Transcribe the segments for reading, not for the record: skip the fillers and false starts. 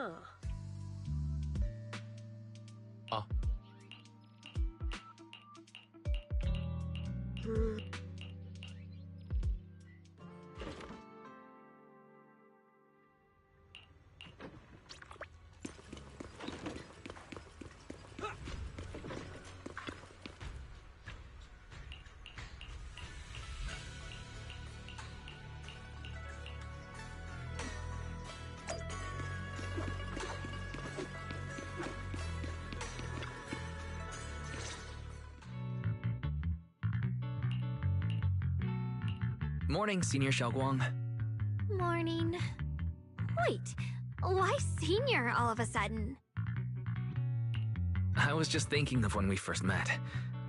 啊。Morning, Senior Xiaoguang. Morning. Wait, why senior all of a sudden? I was just thinking of when we first met.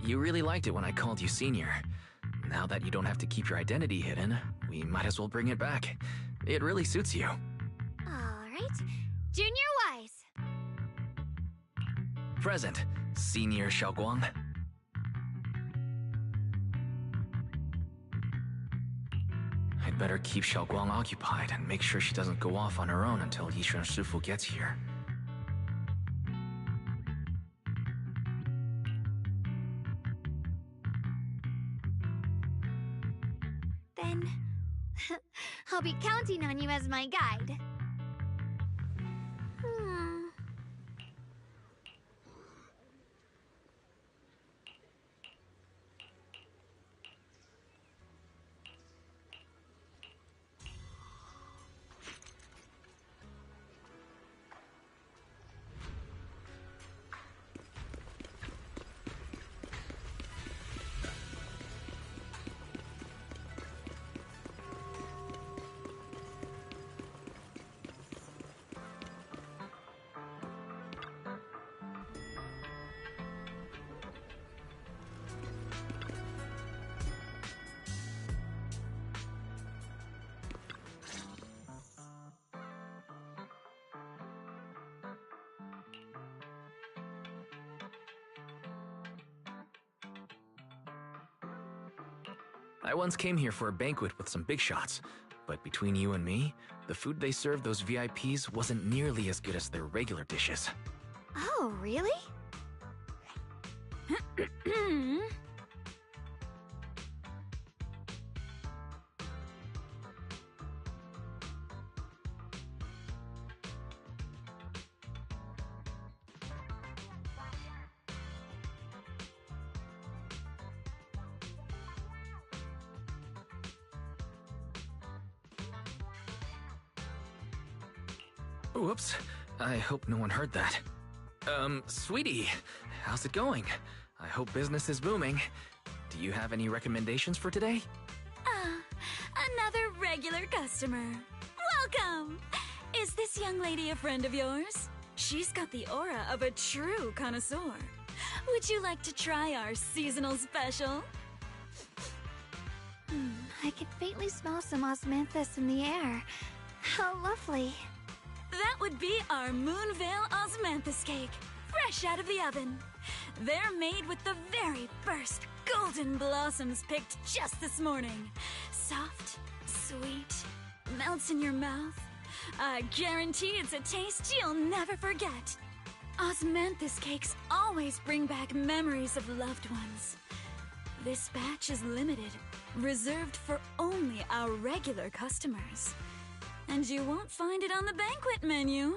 You really liked it when I called you Senior. Now that you don't have to keep your identity hidden, we might as well bring it back. It really suits you. Alright. Junior Wise. Present, Senior Xiaoguang. I'd better keep Xiaoguang occupied and make sure she doesn't go off on her own until Yishan Shifu gets here. Then I'll be counting on you as my guide. I once came here for a banquet with some big shots, but between you and me, the food they served those VIPs wasn't nearly as good as their regular dishes. Oh, really? Whoops, I hope no one heard that. Sweetie, how's it going? I hope business is booming. Do you have any recommendations for today? Another regular customer. Welcome! Is this young lady a friend of yours? She's got the aura of a true connoisseur. Would you like to try our seasonal special? I could faintly smell some osmanthus in the air. How lovely. That would be our Moonvale Osmanthus cake, fresh out of the oven. They're made with the very first golden blossoms picked just this morning. Soft, sweet, melts in your mouth. I guarantee it's a taste you'll never forget. Osmanthus cakes always bring back memories of loved ones. This batch is limited, reserved for only our regular customers. And you won't find it on the banquet menu.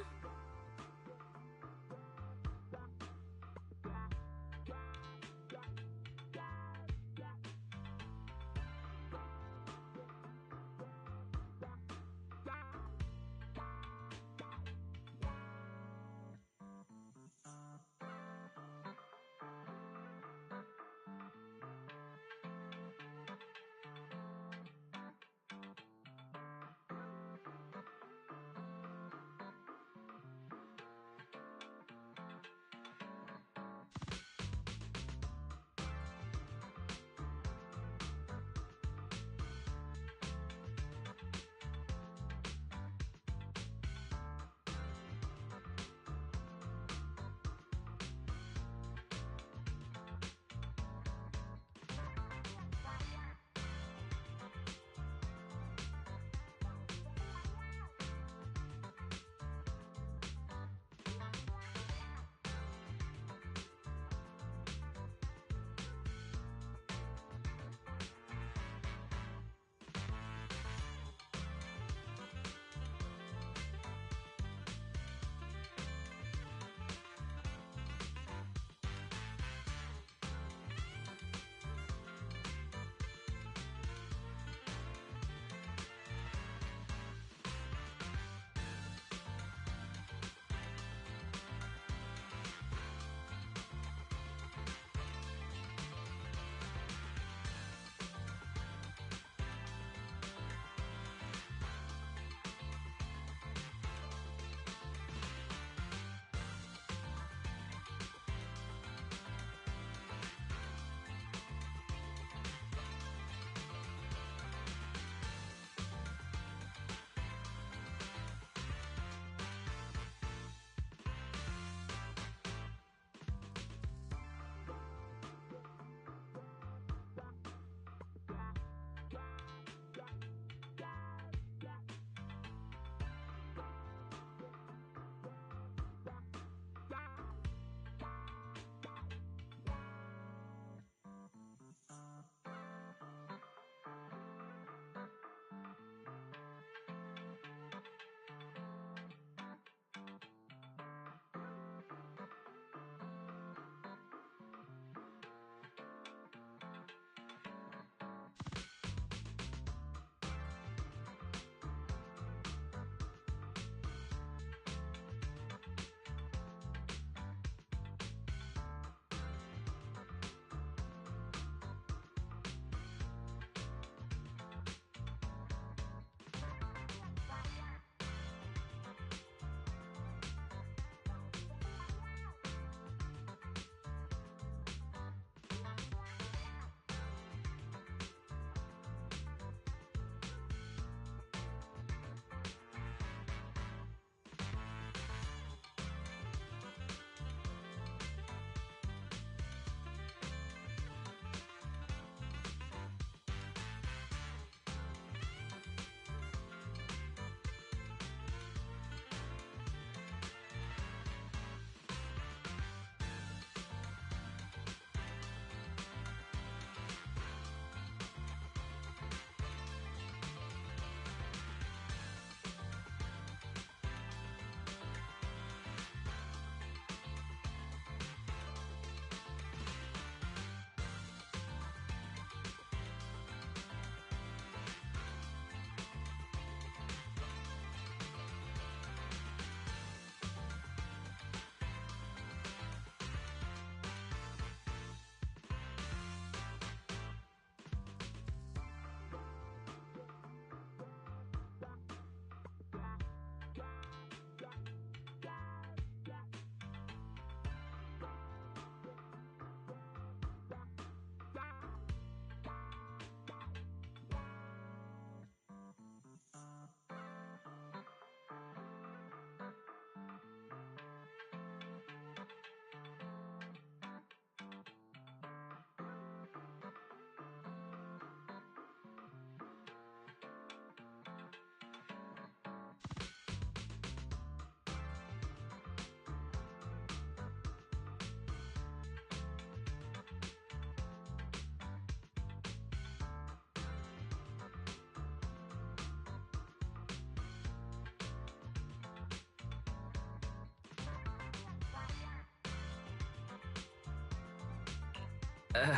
Uh,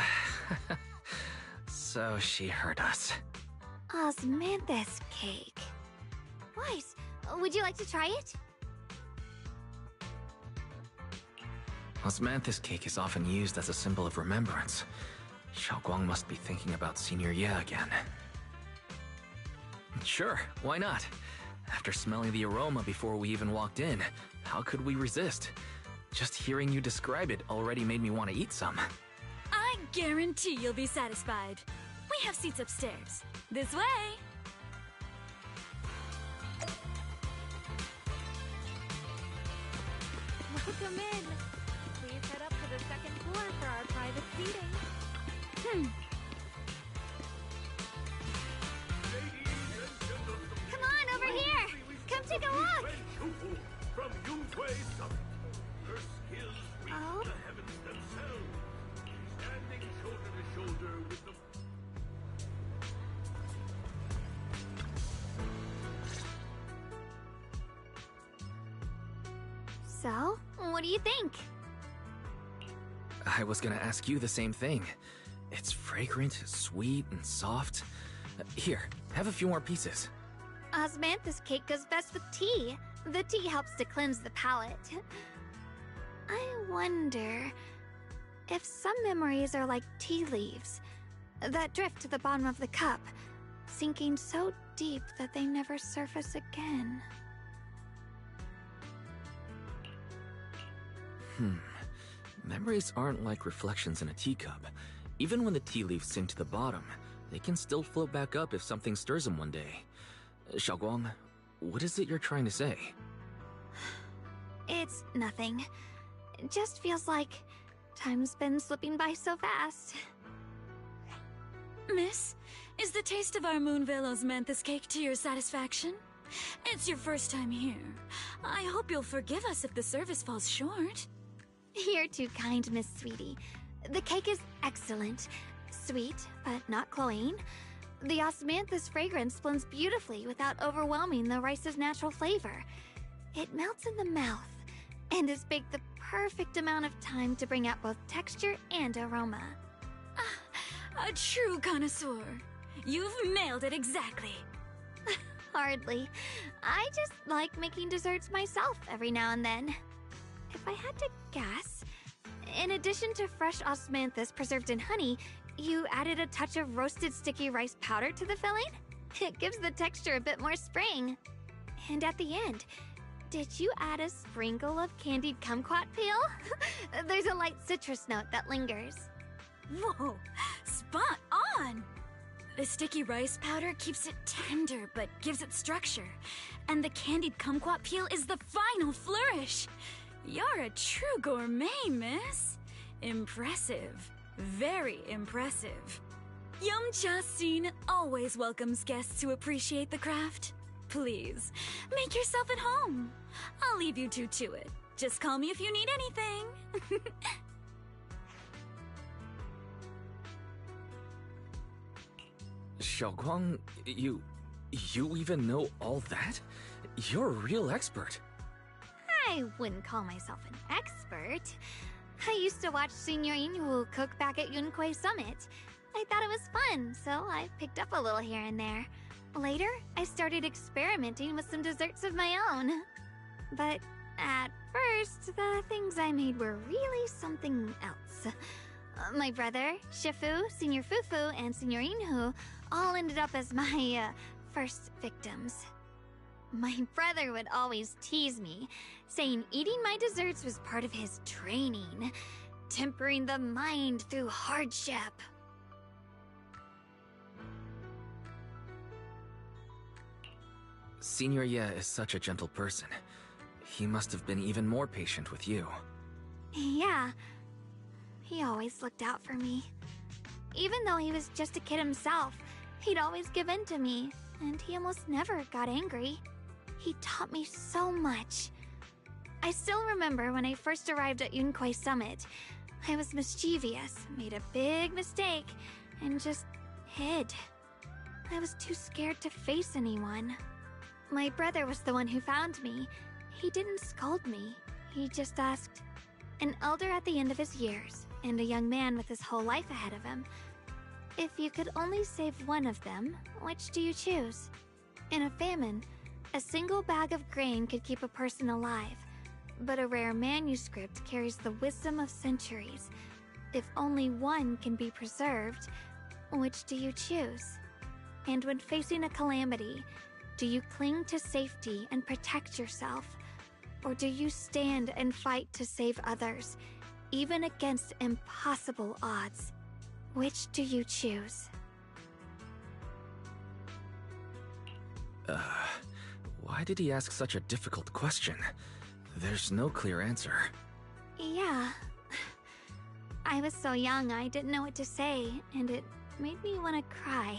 so she heard us. Osmanthus cake. Weiss, would you like to try it? Osmanthus cake is often used as a symbol of remembrance. Xiaoguang must be thinking about Senior Ye again. Sure, why not? After smelling the aroma before we even walked in, how could we resist? Just hearing you describe it already made me want to eat some. I guarantee you'll be satisfied. We have seats upstairs. This way! Welcome in. Please head up to the second floor for our private seating. Come on, over here! Come take a look! From Yunquei Summit. Her skills reach Oh? the heavens themselves. Standing shoulder to shoulder with the... So, what do you think? I was gonna ask you the same thing. It's fragrant, sweet, and soft. Here, have a few more pieces. Osmanthus cake goes best with tea. The tea helps to cleanse the palate. I wonder if some memories are like tea leaves that drift to the bottom of the cup, sinking so deep that they never surface again. Memories aren't like reflections in a teacup. Even when the tea leaves sink to the bottom, they can still float back up if something stirs them one day. Xiaoguang, what is it you're trying to say? It's nothing. It just feels like time's been slipping by so fast. Miss, is the taste of our Moonvale Osmanthus cake to your satisfaction? It's your first time here. I hope you'll forgive us if the service falls short. You're too kind, Miss Sweetie. The cake is excellent. Sweet, but not cloying. The osmanthus fragrance blends beautifully without overwhelming the rice's natural flavor. It melts in the mouth and is baked the perfect amount of time to bring out both texture and aroma. A true connoisseur. You've nailed it exactly. Hardly. I just like making desserts myself every now and then. If I had to guess, in addition to fresh osmanthus preserved in honey, you added a touch of roasted sticky rice powder to the filling? It gives the texture a bit more spring. And at the end, did you add a sprinkle of candied kumquat peel? There's a light citrus note that lingers. Whoa, spot on! The sticky rice powder keeps it tender but gives it structure. And the candied kumquat peel is the final flourish. You're a true gourmet, miss. Impressive. Very impressive. Yum-Cha Scene always welcomes guests who appreciate the craft. Please, make yourself at home. I'll leave you two to it. Just call me if you need anything. Xiaoguang, you even know all that? You're a real expert. I wouldn't call myself an expert. I used to watch Senior Inhu cook back at Yunquei Summit. I thought it was fun, so I picked up a little here and there. Later, I started experimenting with some desserts of my own. But at first, the things I made were really something else. My brother, Shifu, Senior Fufu, and Senior Inhu all ended up as my first victims. My brother would always tease me, saying eating my desserts was part of his training, tempering the mind through hardship. Senior Ye is such a gentle person. He must have been even more patient with you. Yeah, he always looked out for me. Even though he was just a kid himself, he'd always give in to me, and he almost never got angry. He taught me so much. I still remember when I first arrived at Yunquei Summit. I was mischievous, made a big mistake, and just hid. I was too scared to face anyone. My brother was the one who found me. He didn't scold me. He just asked, an elder at the end of his years, and a young man with his whole life ahead of him. If you could only save one of them, which do you choose? In a famine, a single bag of grain could keep a person alive, but a rare manuscript carries the wisdom of centuries. If only one can be preserved, which do you choose? And when facing a calamity, do you cling to safety and protect yourself? Or do you stand and fight to save others, even against impossible odds? Which do you choose? Why did he ask such a difficult question? There's no clear answer. Yeah. I was so young I didn't know what to say, and it made me want to cry.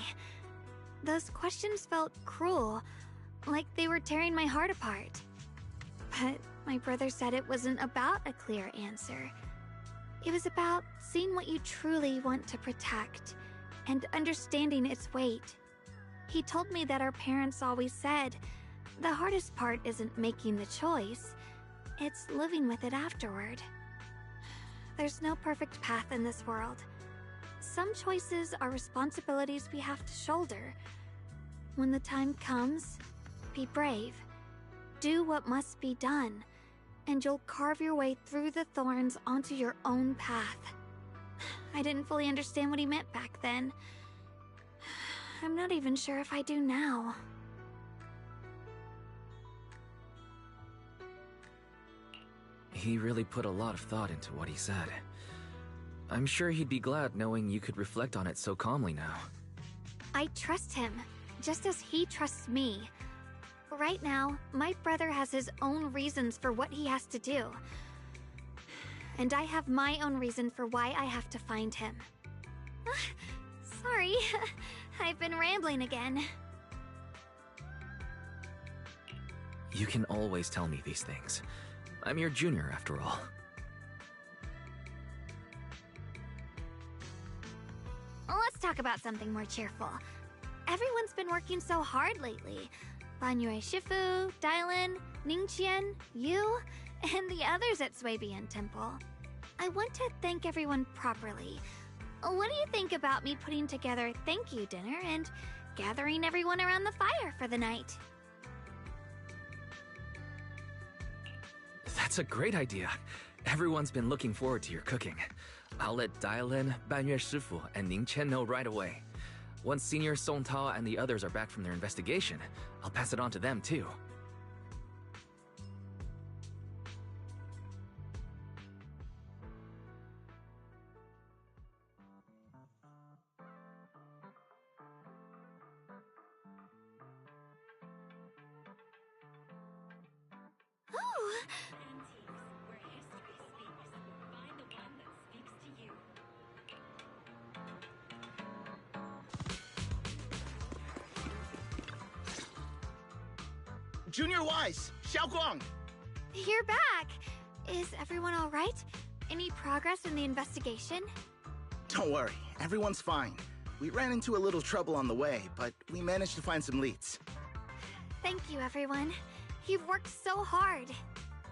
Those questions felt cruel, like they were tearing my heart apart. But my brother said it wasn't about a clear answer. It was about seeing what you truly want to protect, and understanding its weight. He told me that our parents always said, the hardest part isn't making the choice, it's living with it afterward. There's no perfect path in this world. Some choices are responsibilities we have to shoulder. When the time comes, be brave. Do what must be done, and you'll carve your way through the thorns onto your own path. I didn't fully understand what he meant back then. I'm not even sure if I do now. He really put a lot of thought into what he said. I'm sure he'd be glad knowing you could reflect on it so calmly now. I trust him, just as he trusts me. Right now, my brother has his own reasons for what he has to do. And I have my own reason for why I have to find him. Sorry, I've been rambling again. You can always tell me these things. I'm your junior, after all. Let's talk about something more cheerful. Everyone's been working so hard lately. Banyue Shifu, Dylan, Ningqian, you, and the others at Swabian Temple. I want to thank everyone properly. What do you think about me putting together a thank you dinner and gathering everyone around the fire for the night? That's a great idea. Everyone's been looking forward to your cooking. I'll let Dylan, Banyue Shifu, and Ning Chen know right away. Once Senior Song Tao and the others are back from their investigation, I'll pass it on to them too. Oh! Where history speaks, find the one that speaks to you. Junior Wise, Xiaoguang! You're back! Is everyone alright? Any progress in the investigation? Don't worry, everyone's fine. We ran into a little trouble on the way, but we managed to find some leads. Thank you, everyone. You've worked so hard.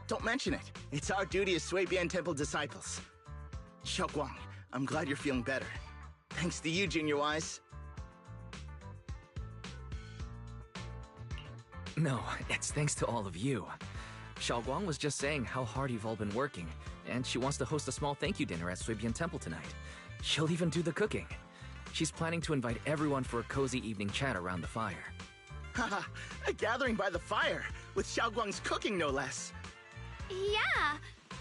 Don't mention it. It's our duty as Swabian Temple disciples. Xiaoguang, I'm glad you're feeling better. Thanks to you, Junior Wise. No, it's thanks to all of you. Xiaoguang was just saying how hard you've all been working, and she wants to host a small thank you dinner at Swabian Temple tonight. She'll even do the cooking. She's planning to invite everyone for a cozy evening chat around the fire. Haha, a gathering by the fire, with Xiaoguang's cooking no less. Yeah,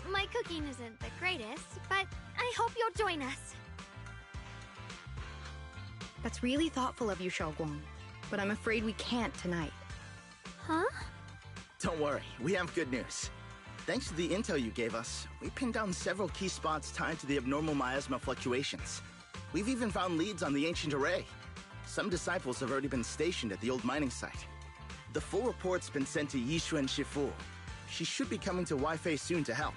my cooking isn't the greatest, but I hope you'll join us. That's really thoughtful of you, Xiaoguang. But I'm afraid we can't tonight. Huh? Don't worry, we have good news. Thanks to the intel you gave us, we pinned down several key spots tied to the abnormal miasma fluctuations. We've even found leads on the ancient array. Some disciples have already been stationed at the old mining site. The full report's been sent to Yishuan Shifu. She should be coming to Weifei soon to help.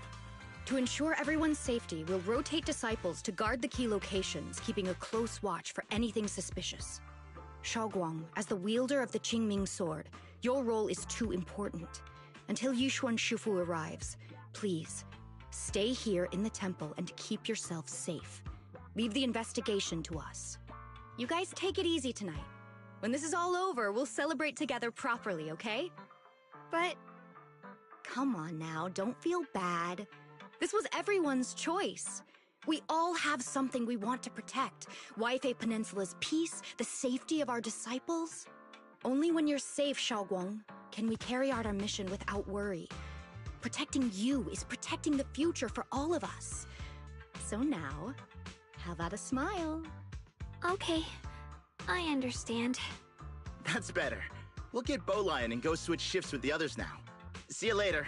To ensure everyone's safety, we'll rotate disciples to guard the key locations, keeping a close watch for anything suspicious. Xiaoguang, as the wielder of the Qingming sword, your role is too important. Until Yishuan Shifu arrives, please, Stay here in the temple and keep yourself safe. Leave the investigation to us. You guys take it easy tonight. When this is all over, we'll celebrate together properly, okay? But... Come on now, don't feel bad. This was everyone's choice. We all have something we want to protect. Waifei Peninsula's peace, the safety of our disciples. Only when you're safe, Xiaoguang, can we carry out our mission without worry. Protecting you is protecting the future for all of us. So now, how about a smile? Okay, I understand. That's better. We'll get Bowlion and go switch shifts with the others now. See you later.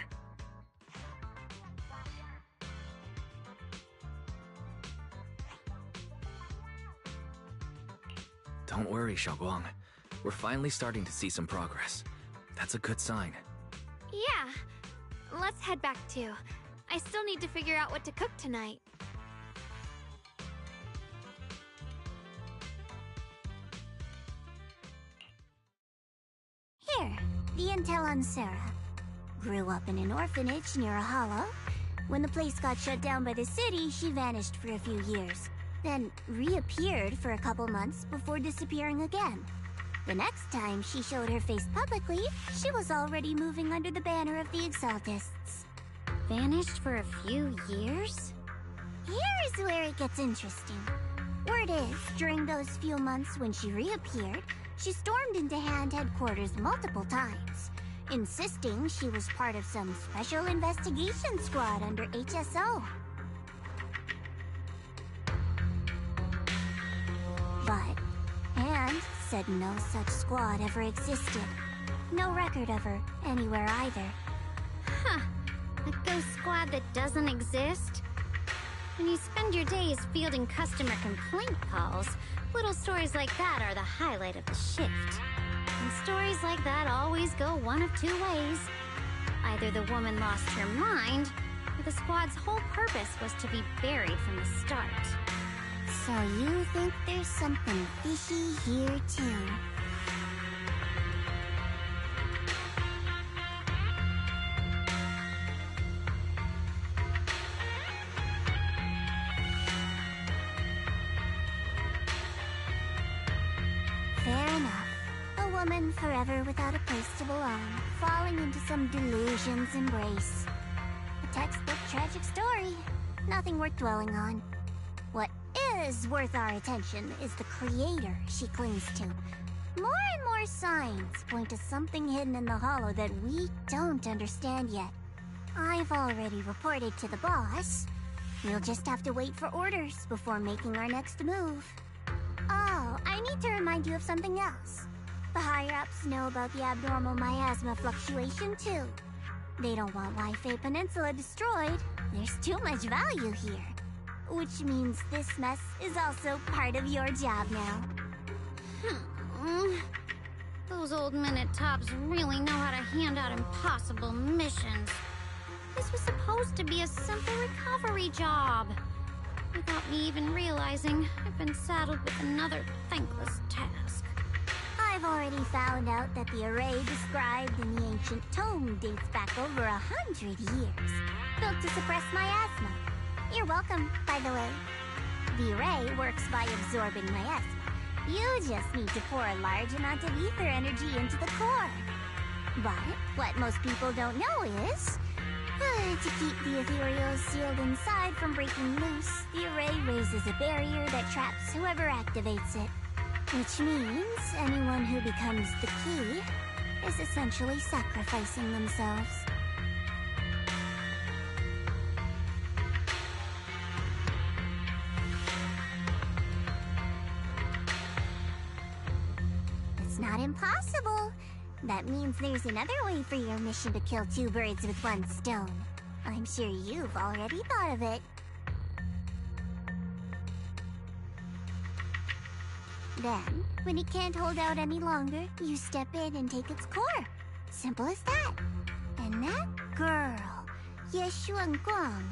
Don't worry, Xiaoguang. We're finally starting to see some progress. That's a good sign. Yeah, let's head back too. I still need to figure out what to cook tonight. Here, the intel on Sarah. Grew up in an orphanage near a hollow. When the place got shut down by the city, she vanished for a few years. Then reappeared for a couple months before disappearing again. The next time she showed her face publicly, she was already moving under the banner of the Exaltists. Vanished for a few years? Here is where it gets interesting. Word is, during those few months when she reappeared, she stormed into Hand headquarters multiple times, insisting she was part of some special investigation squad under HSO. But Hand said no such squad ever existed. No record of her anywhere either. Huh. A ghost squad that doesn't exist? When you spend your days fielding customer complaint calls, little stories like that are the highlight of the shift. And stories like that always go one of two ways. Either the woman lost her mind, or the squad's whole purpose was to be buried from the start. So you think there's something fishy here too? Fair enough. A woman forever without a place to belong, falling into some delusion's embrace. A textbook tragic story. Nothing worth dwelling on. What is worth our attention is the creator she clings to. More and more signs point to something hidden in the hollow that we don't understand yet. I've already reported to the boss. We'll just have to wait for orders before making our next move. Oh, I need to remind you of something else. The higher-ups know about the abnormal miasma fluctuation, too. They don't want Waifei Peninsula destroyed. There's too much value here. Which means this mess is also part of your job now. Those old minute-tops really know how to hand out impossible missions. This was supposed to be a simple recovery job. Without me even realizing, I've been saddled with another thankless task. I've already found out that the array described in the ancient tome dates back over 100 years, built to suppress miasma. You're welcome, by the way. The array works by absorbing miasma. You just need to pour a large amount of ether energy into the core. But what most people don't know is, to keep the ethereals sealed inside from breaking loose, the array raises a barrier that traps whoever activates it. Which means anyone who becomes the key is essentially sacrificing themselves. It's not impossible. That means there's another way for your mission to kill two birds with one stone. I'm sure you've already thought of it. Then, when it can't hold out any longer, you step in and take its core. Simple as that. And that girl, Yeshuan Guang,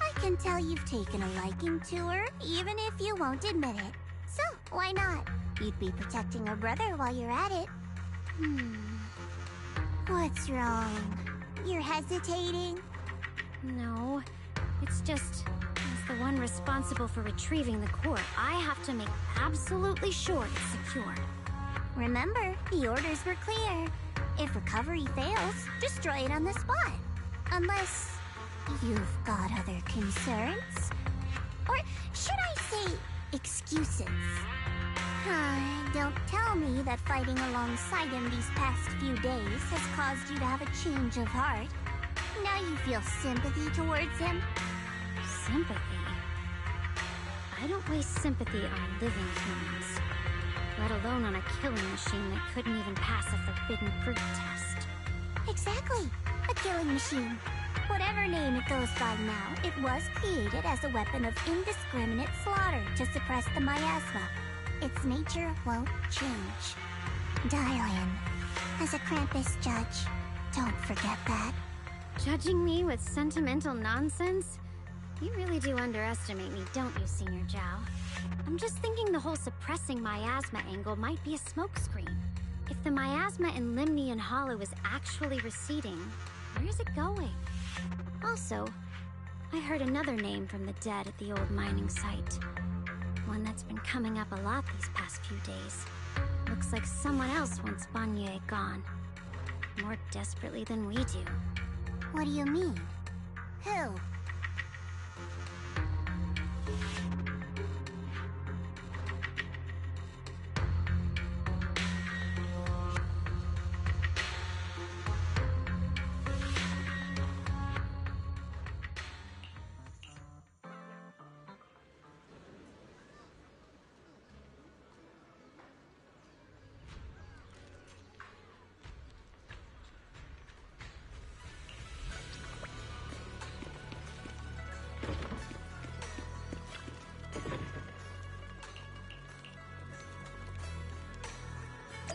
I can tell you've taken a liking to her, even if you won't admit it. So, why not? You'd be protecting her brother while you're at it. What's wrong? You're hesitating? No, It's just, as the one responsible for retrieving the core, I have to make absolutely sure it's secure. Remember, the orders were clear. If recovery fails, destroy it on the spot. Unless you've got other concerns. Or should I say, excuses? Don't tell me that fighting alongside him these past few days has caused you to have a change of heart. Now you feel sympathy towards him? Sympathy? I don't waste sympathy on living humans, let alone on a killing machine that couldn't even pass a forbidden fruit test. Exactly, a killing machine. Whatever name it goes by now, it was created as a weapon of indiscriminate slaughter to suppress the miasma. Its nature won't change. Darling, as a Krampus judge, don't forget that. Judging me with sentimental nonsense? You really do underestimate me, don't you, Senior Zhao? I'm just thinking the whole suppressing miasma angle might be a smokescreen. If the miasma in Limnian Hollow is actually receding, where is it going? Also, I heard another name from the dead at the old mining site. One that's been coming up a lot these past few days. Looks like someone else wants Banyue gone. More desperately than we do. What do you mean? Who?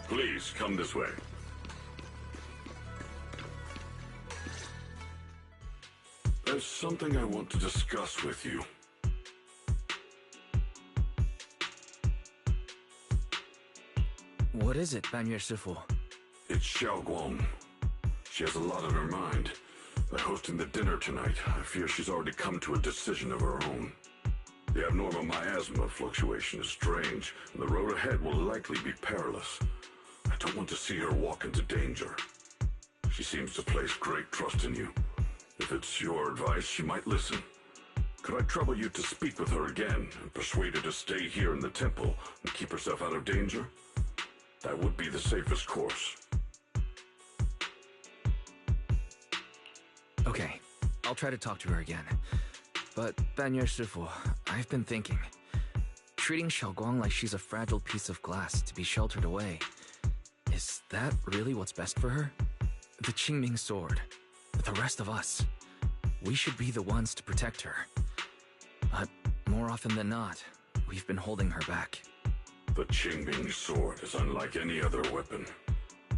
Please, come this way. There's something I want to discuss with you. What is it, Banyue Shifu? It's Xiaoguang. She has a lot on her mind. By hosting the dinner tonight, I fear she's already come to a decision of her own. The abnormal miasma fluctuation is strange, and the road ahead will likely be perilous. I don't want to see her walk into danger. She seems to place great trust in you. If it's your advice, she might listen. Could I trouble you to speak with her again and persuade her to stay here in the temple and keep herself out of danger? That would be the safest course. Okay, I'll try to talk to her again. But, Banyue Shifu, I've been thinking. Treating Xiaoguang like she's a fragile piece of glass to be sheltered away. Is that really what's best for her? The Qingming sword. The rest of us. We should be the ones to protect her. But more often than not, we've been holding her back. The Qingming sword is unlike any other weapon.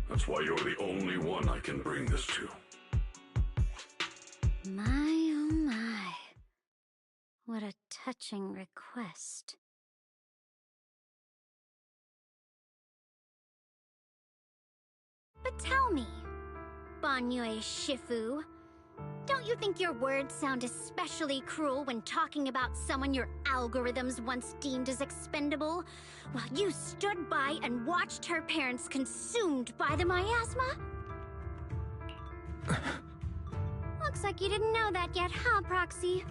That's why you're the only one I can bring this to. My oh my. What a touching request. But tell me, Banyue Shifu, don't you think your words sound especially cruel when talking about someone your algorithms once deemed as expendable, while you stood by and watched her parents consumed by the miasma? Looks like you didn't know that yet, huh, Proxy?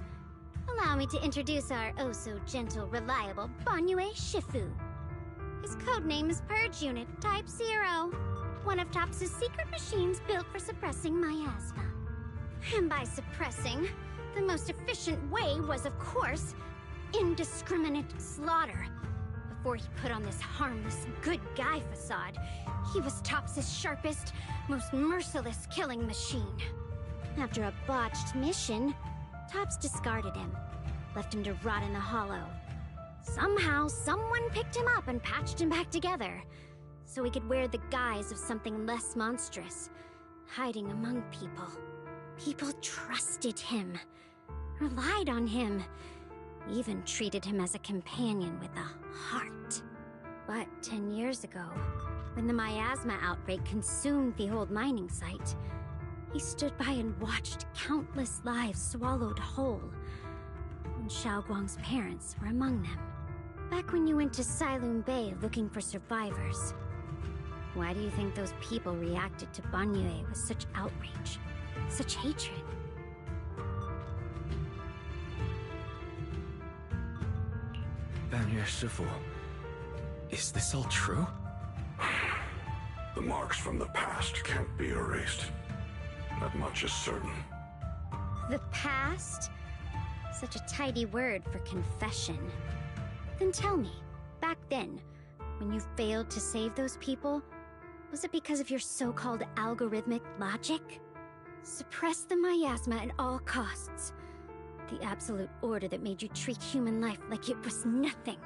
Allow me to introduce our oh-so-gentle, reliable Banyue Shifu. His codename is Purge Unit Type 0, one of TOPS' secret machines built for suppressing miasma. And by suppressing, the most efficient way was, of course, indiscriminate slaughter. Before he put on this harmless, good guy facade, he was TOPS' sharpest, most merciless killing machine. After a botched mission, TOPS discarded him, left him to rot in the hollow. Somehow, someone picked him up and patched him back together, so he could wear the guise of something less monstrous, hiding among people. People trusted him, relied on him, even treated him as a companion with a heart. But 10 years ago, when the miasma outbreak consumed the old mining site, He stood by and watched countless lives swallowed whole. And Xiaoguang's parents were among them. Back when you went to Silum Bay looking for survivors, why do you think those people reacted to Banyue with such outrage, such hatred? Banyue Shifu, is this all true? The marks from the past can't be erased. That much is certain. The past? Such a tidy word for confession. Then tell me, back then, when you failed to save those people, was it because of your so-called algorithmic logic? Suppress the miasma at all costs. The absolute order that made you treat human life like it was nothing.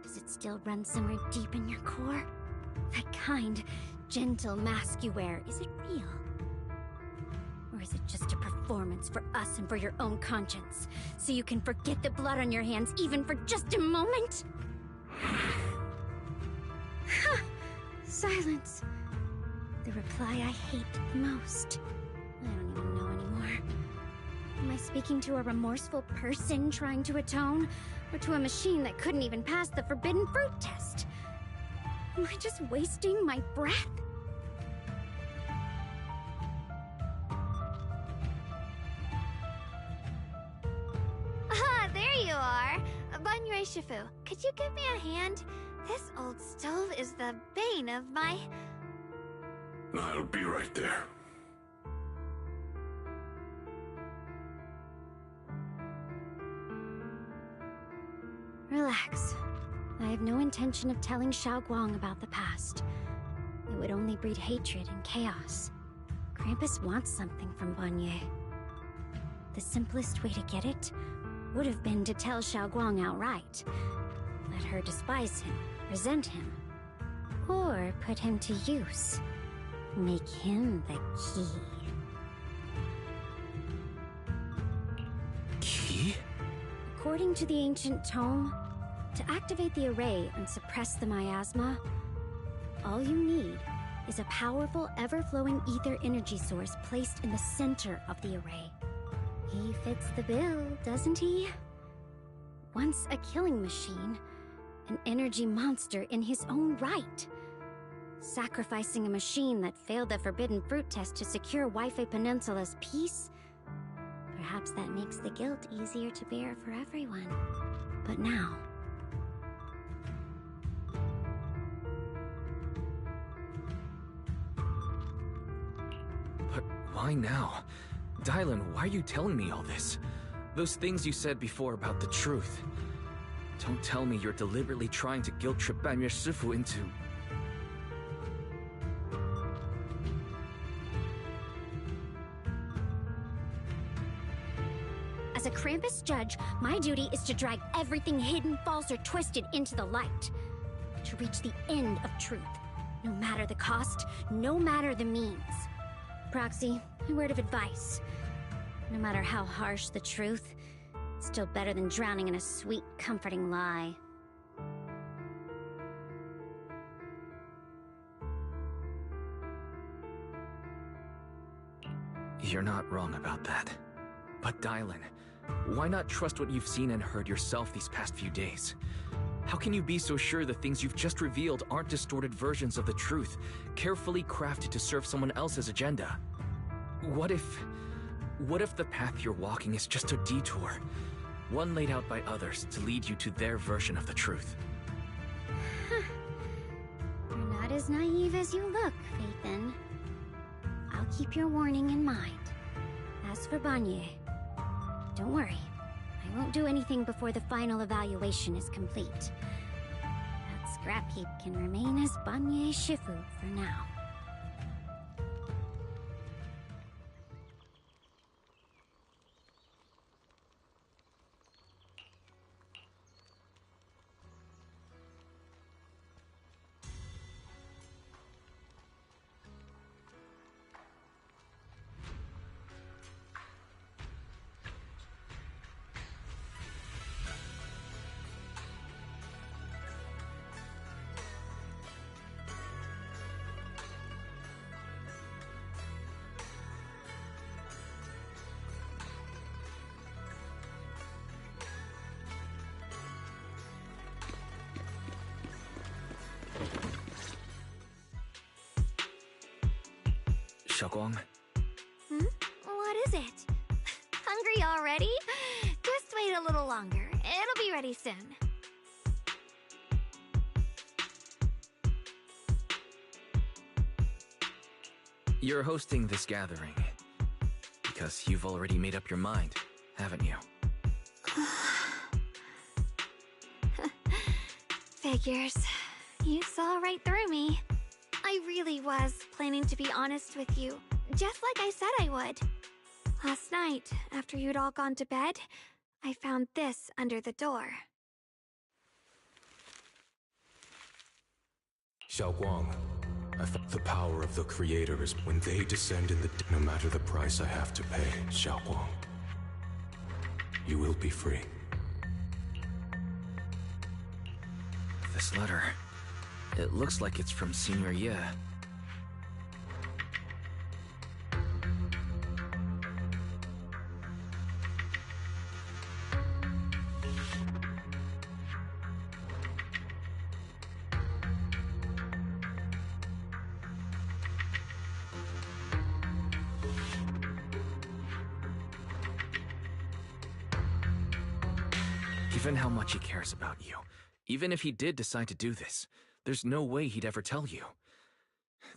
Does it still run somewhere deep in your core? That kind, gentle mask you wear, is it real? Or is it just a performance for us and for your own conscience? So you can forget the blood on your hands even for just a moment? Silence. The reply I hate the most. I don't even know anymore. Am I speaking to a remorseful person trying to atone? Or to a machine that couldn't even pass the forbidden fruit test? Am I just wasting my breath? Ah, there you are! Banyue Shifu, could you give me a hand? This old stove is the bane of my... I'll be right there. Relax. I have no intention of telling Xiaoguang about the past. It would only breed hatred and chaos. Krampus wants something from Banyue. The simplest way to get it would have been to tell Xiaoguang outright. Let her despise him, resent him, or put him to use. Make him the key. Key? According to the ancient tome, to activate the array and suppress the miasma, all you need is a powerful, ever-flowing ether energy source placed in the center of the array. He fits the bill, doesn't he? Once a killing machine, an energy monster in his own right. Sacrificing a machine that failed the forbidden fruit test to secure Wi-Fi Peninsula's peace? Perhaps that makes the guilt easier to bear for everyone. But now... But why now? Dylan, why are you telling me all this? Those things you said before about the truth. Don't tell me you're deliberately trying to guilt-trip Banyue Shifu into... As a Krampus judge, my duty is to drag everything hidden, false, or twisted into the light. To reach the end of truth. No matter the cost, no matter the means. Proxy, a word of advice. No matter how harsh the truth, it's still better than drowning in a sweet, comforting lie. You're not wrong about that. But Dylan, why not trust what you've seen and heard yourself these past few days? How can you be so sure the things you've just revealed aren't distorted versions of the truth, carefully crafted to serve someone else's agenda? What if the path you're walking is just a detour, one laid out by others to lead you to their version of the truth? You're not as naive as you look, Phaethon. I'll keep your warning in mind. As for Banyue, don't worry. I won't do anything before the final evaluation is complete. That scrap heap can remain as Banyue Shifu for now. Xiaoguang. What is it? Hungry already? Just wait a little longer. It'll be ready soon. You're hosting this gathering because you've already made up your mind, haven't you? Figures. You saw right through me. I really was planning to be honest with you, just like I said I would. Last night, after you'd all gone to bed, I found this under the door. Xiaoguang, I felt the power of the creators when they descend in the... No matter the price I have to pay, Xiaoguang, you will be free. This letter, it looks like it's from Senior Ye. Given how much he cares about you, even if he did decide to do this, there's no way he'd ever tell you.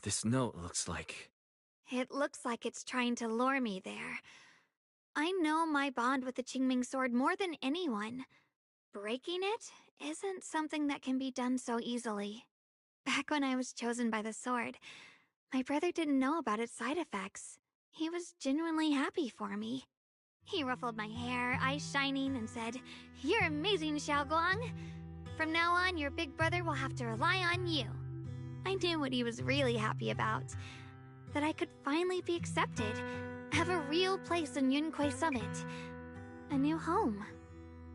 This note looks like... It looks like it's trying to lure me there. I know my bond with the Qingming sword more than anyone. Breaking it isn't something that can be done so easily. Back when I was chosen by the sword, my brother didn't know about its side effects. He was genuinely happy for me. He ruffled my hair, eyes shining, and said, "You're amazing, Xiaoguang. From now on, your big brother will have to rely on you." I knew what he was really happy about. That I could finally be accepted, have a real place in Yunquei Summit. A new home.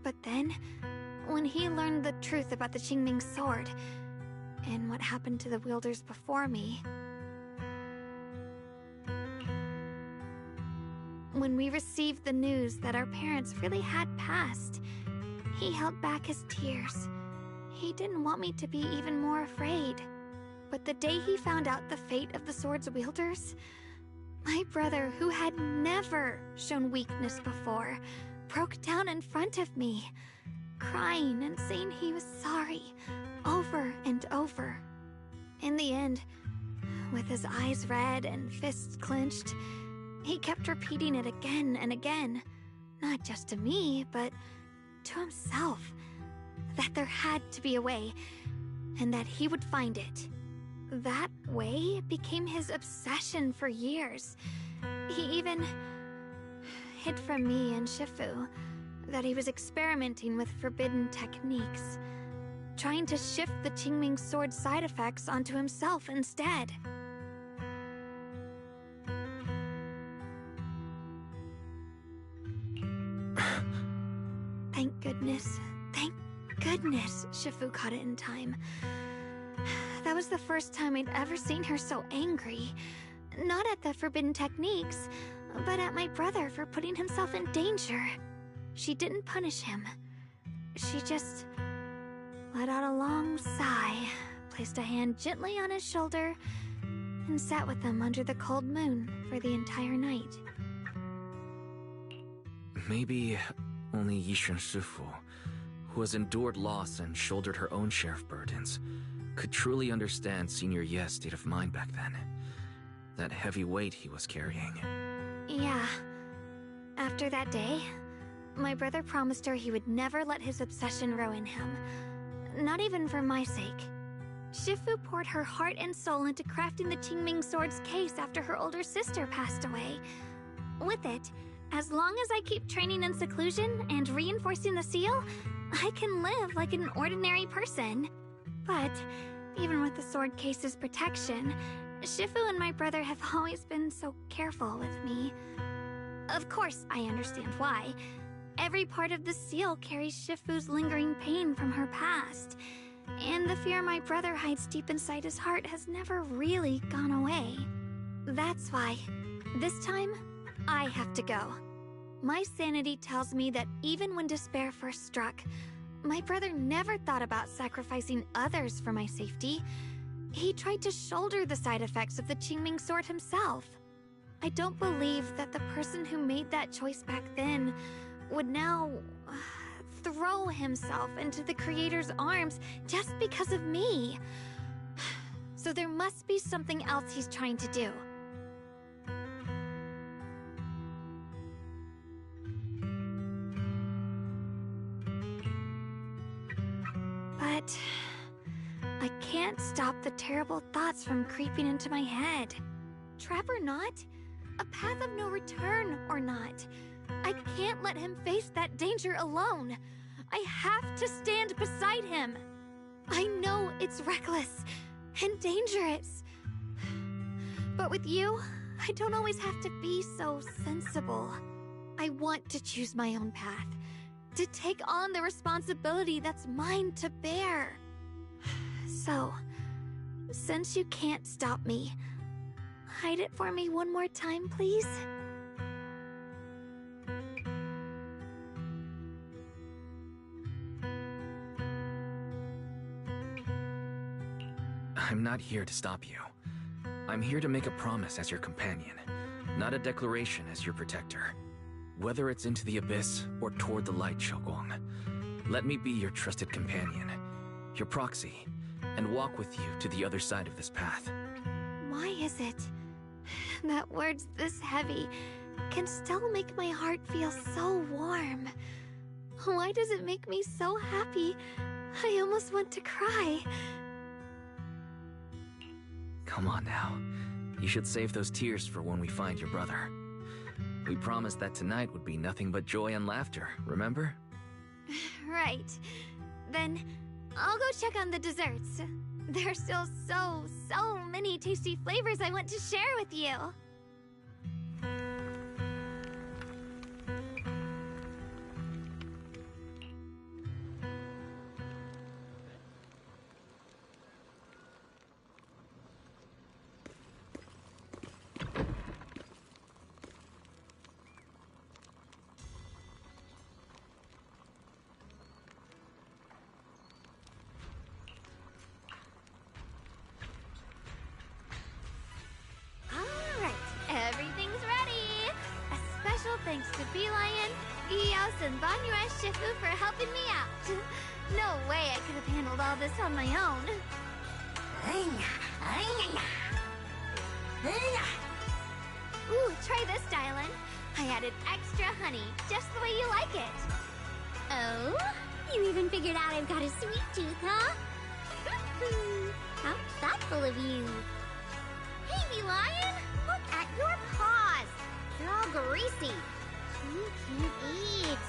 But then, when he learned the truth about the Qingming sword, and what happened to the wielders before me... When we received the news that our parents really had passed, he held back his tears. He didn't want me to be even more afraid. But the day he found out the fate of the sword's wielders, my brother, who had never shown weakness before, broke down in front of me, crying and saying he was sorry, over and over. In the end, with his eyes red and fists clenched, he kept repeating it again and again, not just to me, but to himself, that there had to be a way, and that he would find it. That way became his obsession for years. He even hid from me and Shifu that he was experimenting with forbidden techniques, trying to shift the Qingming sword side effects onto himself instead. Thank goodness Shifu caught it in time. That was the first time I'd ever seen her so angry. Not at the forbidden techniques, but at my brother for putting himself in danger. She didn't punish him. She just let out a long sigh, placed a hand gently on his shoulder, and sat with him under the cold moon for the entire night. Maybe only Yishun Shifu, who has endured loss and shouldered her own share of burdens, could truly understand Senior Ye's state of mind back then. That heavy weight he was carrying. Yeah. After that day, my brother promised her he would never let his obsession ruin him. Not even for my sake. Shifu poured her heart and soul into crafting the Qingming sword's case after her older sister passed away. With it, as long as I keep training in seclusion and reinforcing the seal, I can live like an ordinary person. But, even with the sword case's protection, Shifu and my brother have always been so careful with me. Of course, I understand why. Every part of the seal carries Shifu's lingering pain from her past, and the fear my brother hides deep inside his heart has never really gone away. That's why, this time, I have to go. My sanity tells me that even when despair first struck, my brother never thought about sacrificing others for my safety. He tried to shoulder the side effects of the Qingming sword himself. I don't believe that the person who made that choice back then would now throw himself into the Creator's arms just because of me. So there must be something else he's trying to do. But I can't stop the terrible thoughts from creeping into my head. Trap or not, a path of no return or not, I can't let him face that danger alone. I have to stand beside him. I know it's reckless and dangerous. But with you, I don't always have to be so sensible. I want to choose my own path, to take on the responsibility that's mine to bear. So, since you can't stop me, hide it for me one more time, please? I'm not here to stop you. I'm here to make a promise as your companion, not a declaration as your protector. Whether it's into the abyss or toward the light, Xiaoguang, let me be your trusted companion, your proxy, and walk with you to the other side of this path. Why is it that words this heavy can still make my heart feel so warm? Why does it make me so happy I almost want to cry? Come on now. You should save those tears for when we find your brother. We promised that tonight would be nothing but joy and laughter, remember? Right. Then I'll go check on the desserts. There are still so many tasty flavors I want to share with you. Everything's ready! A special thanks to Bee Lion, Eos, and Banyue Shifu for helping me out. No way I could have handled all this on my own. Ooh, try this, Dylan. I added extra honey, just the way you like it. Oh? You even figured out I've got a sweet tooth, huh? How thoughtful of you. Hey, Bee Lion! Look at your paws! They're all greasy. You can't eat.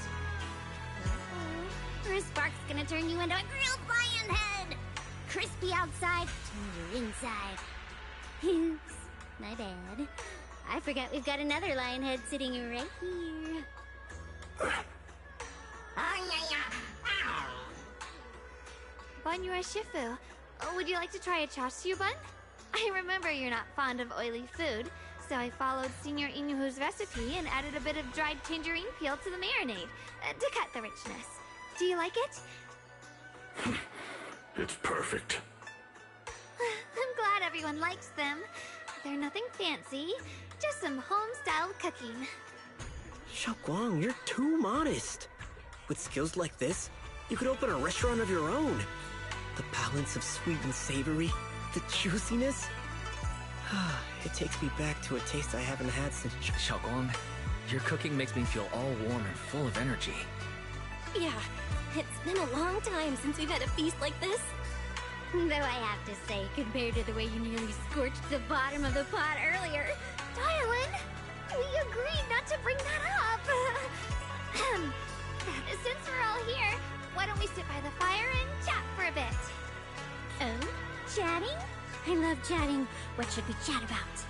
Or is Spark's gonna turn you into a grilled lion head? Crispy outside, tender inside. Oops, my bad. I forgot we've got another lion head sitting right here. Banyue Shifu, would you like to try a chashu bun? I remember you're not fond of oily food, so I followed Senior Inuhu's recipe and added a bit of dried tangerine peel to the marinade, to cut the richness. Do you like it? It's perfect. I'm glad everyone likes them. They're nothing fancy, just some home-style cooking. Xiaoguang, you're too modest. With skills like this, you could open a restaurant of your own. The balance of sweet and savory, the juiciness. It takes me back to a taste I haven't had since... Xiaoguang, your cooking makes me feel all warm and full of energy. Yeah, it's been a long time since we've had a feast like this. Though I have to say, compared to the way you nearly scorched the bottom of the pot earlier... Dylan, we agreed not to bring that up. Since we're all here, why don't we sit by the fire and chat for a bit? Oh? Chatting? I love chatting. What should we chat about?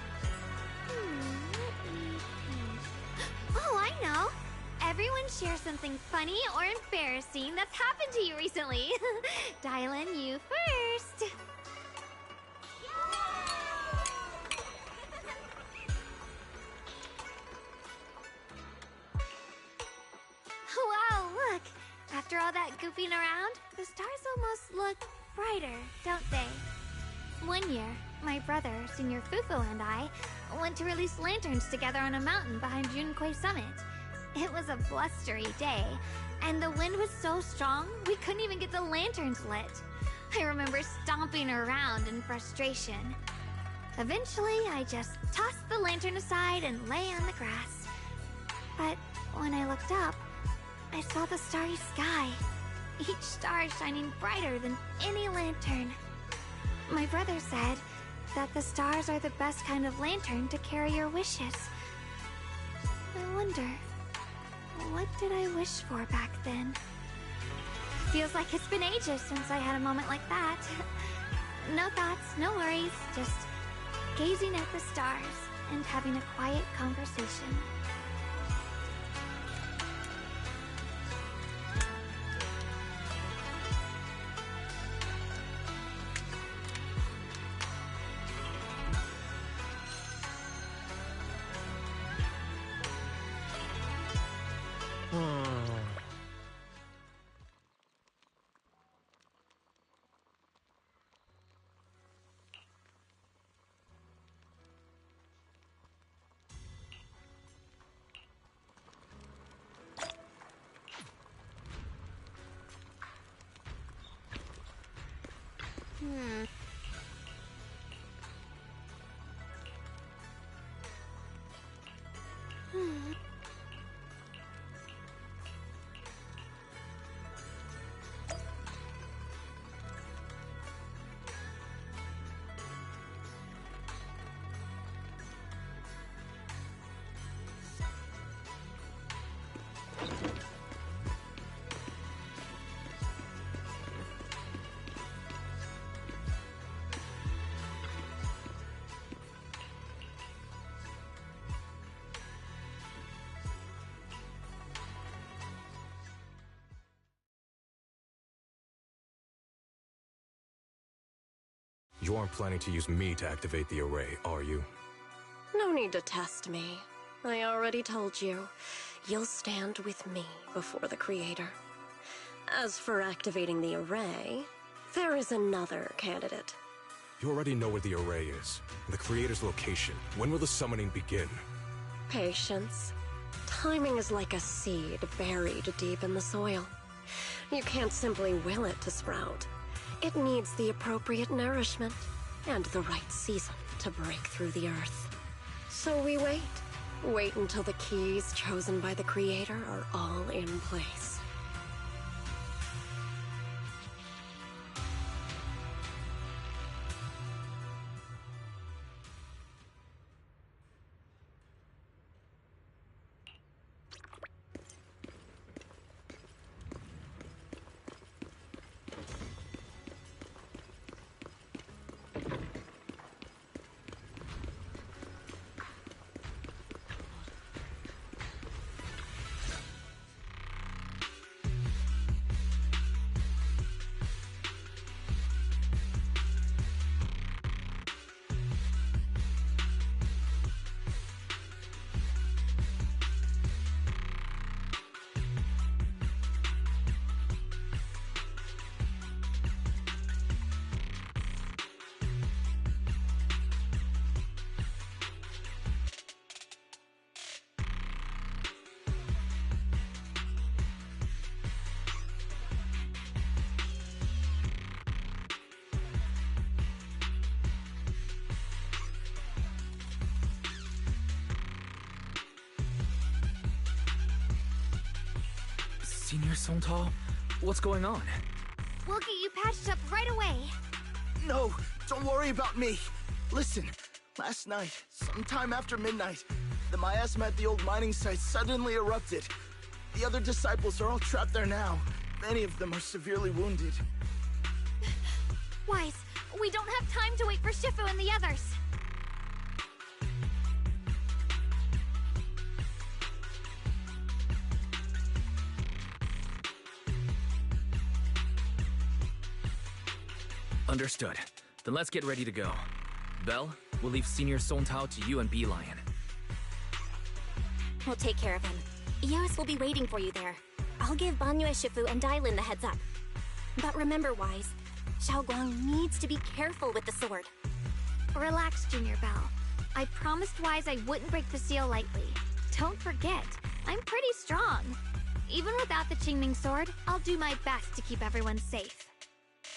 Oh, I know. Everyone share something funny or embarrassing that's happened to you recently. Dylan, you first. Wow, look. After all that goofing around, the stars almost look brighter, don't they? One year, My brother, Senior Fufu, and I went to release lanterns together on a mountain behind Junkoi Summit. It was a blustery day, and the wind was so strong we couldn't even get the lanterns lit. I remember stomping around in frustration. Eventually, I just tossed the lantern aside and lay on the grass. But when I looked up, I saw the starry sky, each star shining brighter than any lantern. My brother said that the stars are the best kind of lantern to carry your wishes. I wonder, what did I wish for back then? Feels like it's been ages since I had a moment like that. No thoughts, no worries, just gazing at the stars and having a quiet conversation. You aren't planning to use me to activate the array, are you? No need to test me. I already told you. You'll stand with me before the Creator. As for activating the array, there is another candidate. You already know where the array is, and the Creator's location. When will the summoning begin? Patience. Timing is like a seed buried deep in the soil. You can't simply will it to sprout. It needs the appropriate nourishment and the right season to break through the earth. So we wait. Wait until the keys chosen by the Creator are all in place. Senior Sontal? What's going on? We'll get you patched up right away. No, don't worry about me. Listen, last night, sometime after midnight, the miasma at the old mining site suddenly erupted. The other disciples are all trapped there now. Many of them are severely wounded. Wise, we don't have time to wait for Shifu and the others. Understood. Then let's get ready to go. Belle, we'll leave Senior Sontao to you and Bee-Lion. We'll take care of him. Eos will be waiting for you there. I'll give Banyue Shifu and Dailin the heads up. But remember, Wise, Xiaoguang needs to be careful with the sword. Relax, Junior Belle. I promised Wise I wouldn't break the seal lightly. Don't forget, I'm pretty strong. Even without the Qingming sword, I'll do my best to keep everyone safe.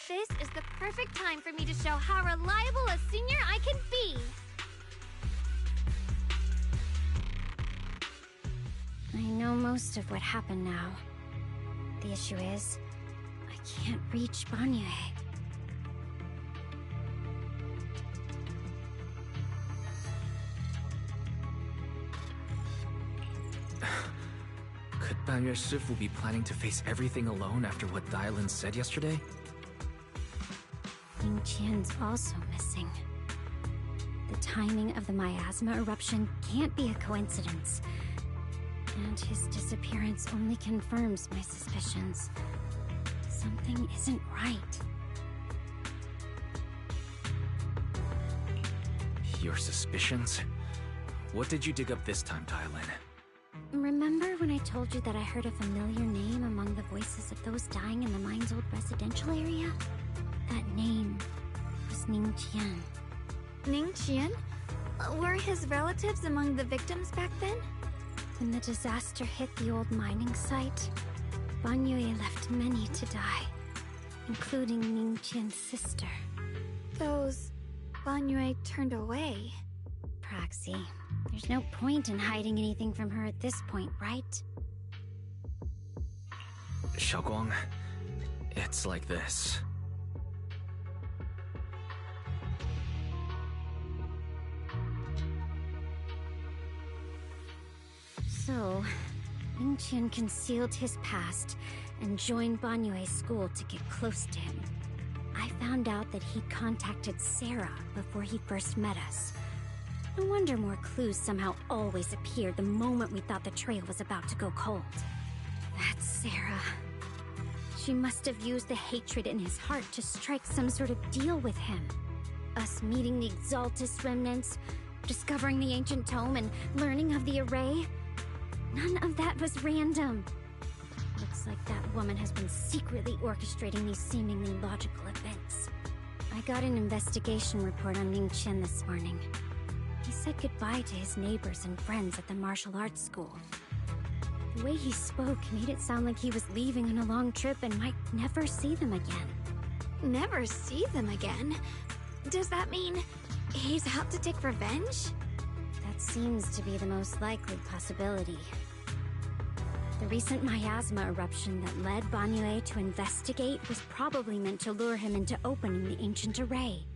This is the perfect time for me to show how reliable a senior I can be. I know most of what happened now. The issue is, I can't reach Banyue. Could Banyue Shifu be planning to face everything alone after what Dylan said yesterday? Ning Qian's also missing. The timing of the miasma eruption can't be a coincidence. And his disappearance only confirms my suspicions. Something isn't right. Your suspicions? What did you dig up this time, Dylan? Remember when I told you that I heard a familiar name among the voices of those dying in the mine's old residential area? That name was Ning Qian. Ning Qian? Were his relatives among the victims back then? When the disaster hit the old mining site, Banyue left many to die, including Ning Qian's sister. Those Banyue turned away. Praxi, there's no point in hiding anything from her at this point, right? Xiaoguang, it's like this. So, Ning Qian concealed his past and joined Banyue's school to get close to him. I found out that he contacted Sarah before he first met us. No wonder more clues somehow always appeared the moment we thought the trail was about to go cold. That's Sarah. She must have used the hatred in his heart to strike some sort of deal with him. Us meeting the Exaltus remnants, discovering the ancient tome, and learning of the array. None of that was random. Looks like that woman has been secretly orchestrating these seemingly logical events. I got an investigation report on Ning Qian this morning. He said goodbye to his neighbors and friends at the martial arts school. The way he spoke made it sound like he was leaving on a long trip and might never see them again. Never see them again? Does that mean he's out to take revenge? That seems to be the most likely possibility. The recent miasma eruption that led Banyue to investigate was probably meant to lure him into opening the ancient array.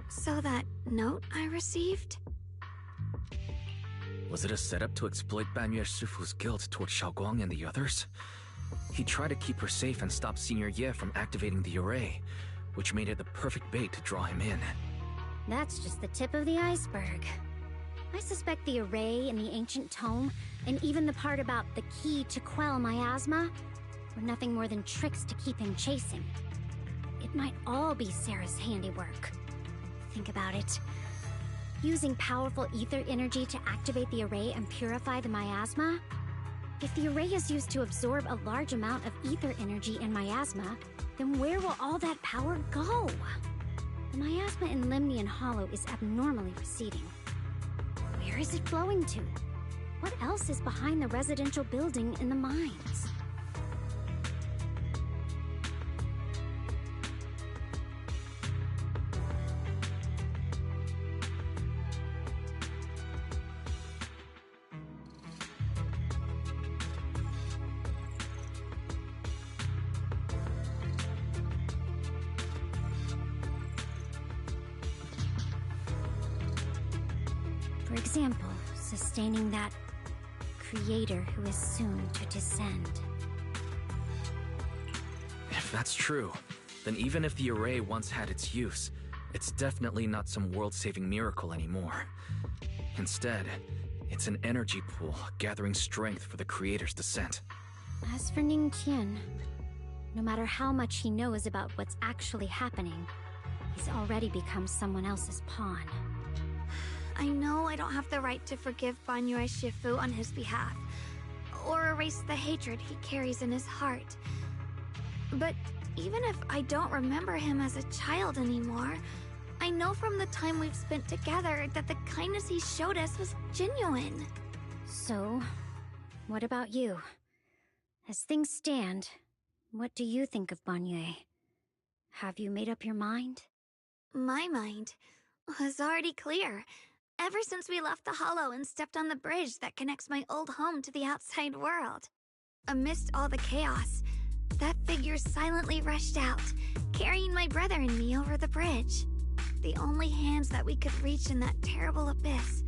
So that note I received? Was it a setup to exploit Banyue Shifu's guilt toward Xiaoguang and the others? He tried to keep her safe and stop Senior Ye from activating the array, which made it the perfect bait to draw him in. That's just the tip of the iceberg. I suspect the array and the ancient tome, and even the part about the key to quell miasma, were nothing more than tricks to keep him chasing. It might all be Sarah's handiwork. Think about it. Using powerful ether energy to activate the array and purify the miasma? If the array is used to absorb a large amount of ether energy and miasma, then where will all that power go? The miasma in Limnian Hollow is abnormally receding. Where is it flowing to? What else is behind the residential building in the mines? For example, sustaining that creator who is soon to descend. If that's true, then even if the array once had its use, it's definitely not some world-saving miracle anymore. Instead, it's an energy pool gathering strength for the creator's descent. As for Ning Qian, no matter how much he knows about what's actually happening, he's already become someone else's pawn. I know I don't have the right to forgive Banyue Shifu on his behalf, or erase the hatred he carries in his heart. But even if I don't remember him as a child anymore, I I know from the time we've spent together that the kindness he showed us was genuine. So, what about you? As things stand, what do you think of Banyue? Have you made up your mind? My mind was already clear. Ever since we left the Hollow and stepped on the bridge that connects my old home to the outside world. Amidst all the chaos, that figure silently rushed out, carrying my brother and me over the bridge. The only hands that we could reach in that terrible abyss.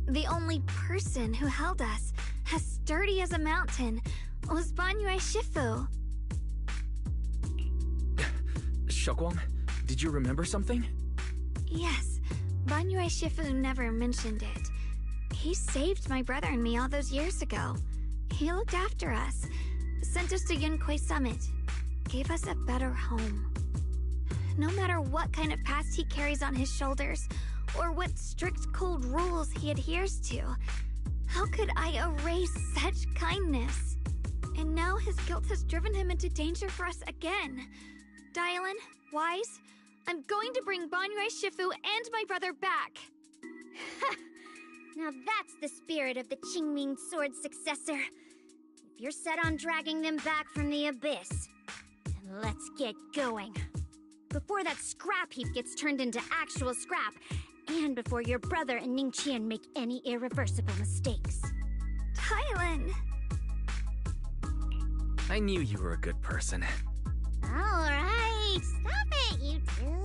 The only person who held us, as sturdy as a mountain, was Banyue Shifu. Xiaoguang, did you remember something? Yes, Banyue Shifu never mentioned it. He saved my brother and me all those years ago. He looked after us, sent us to Yunkui Summit, gave us a better home. No matter what kind of past he carries on his shoulders, or what strict cold rules he adheres to, how could I erase such kindness? And now his guilt has driven him into danger for us again. Dylan, Wise, I'm going to bring Banyue Shifu and my brother back. Now that's the spirit of the Qingming Sword's successor. If you're set on dragging them back from the abyss, then let's get going. Before that scrap heap gets turned into actual scrap, and before your brother and Ningqian make any irreversible mistakes. Dylan! I knew you were a good person. Alright, stop it, you two.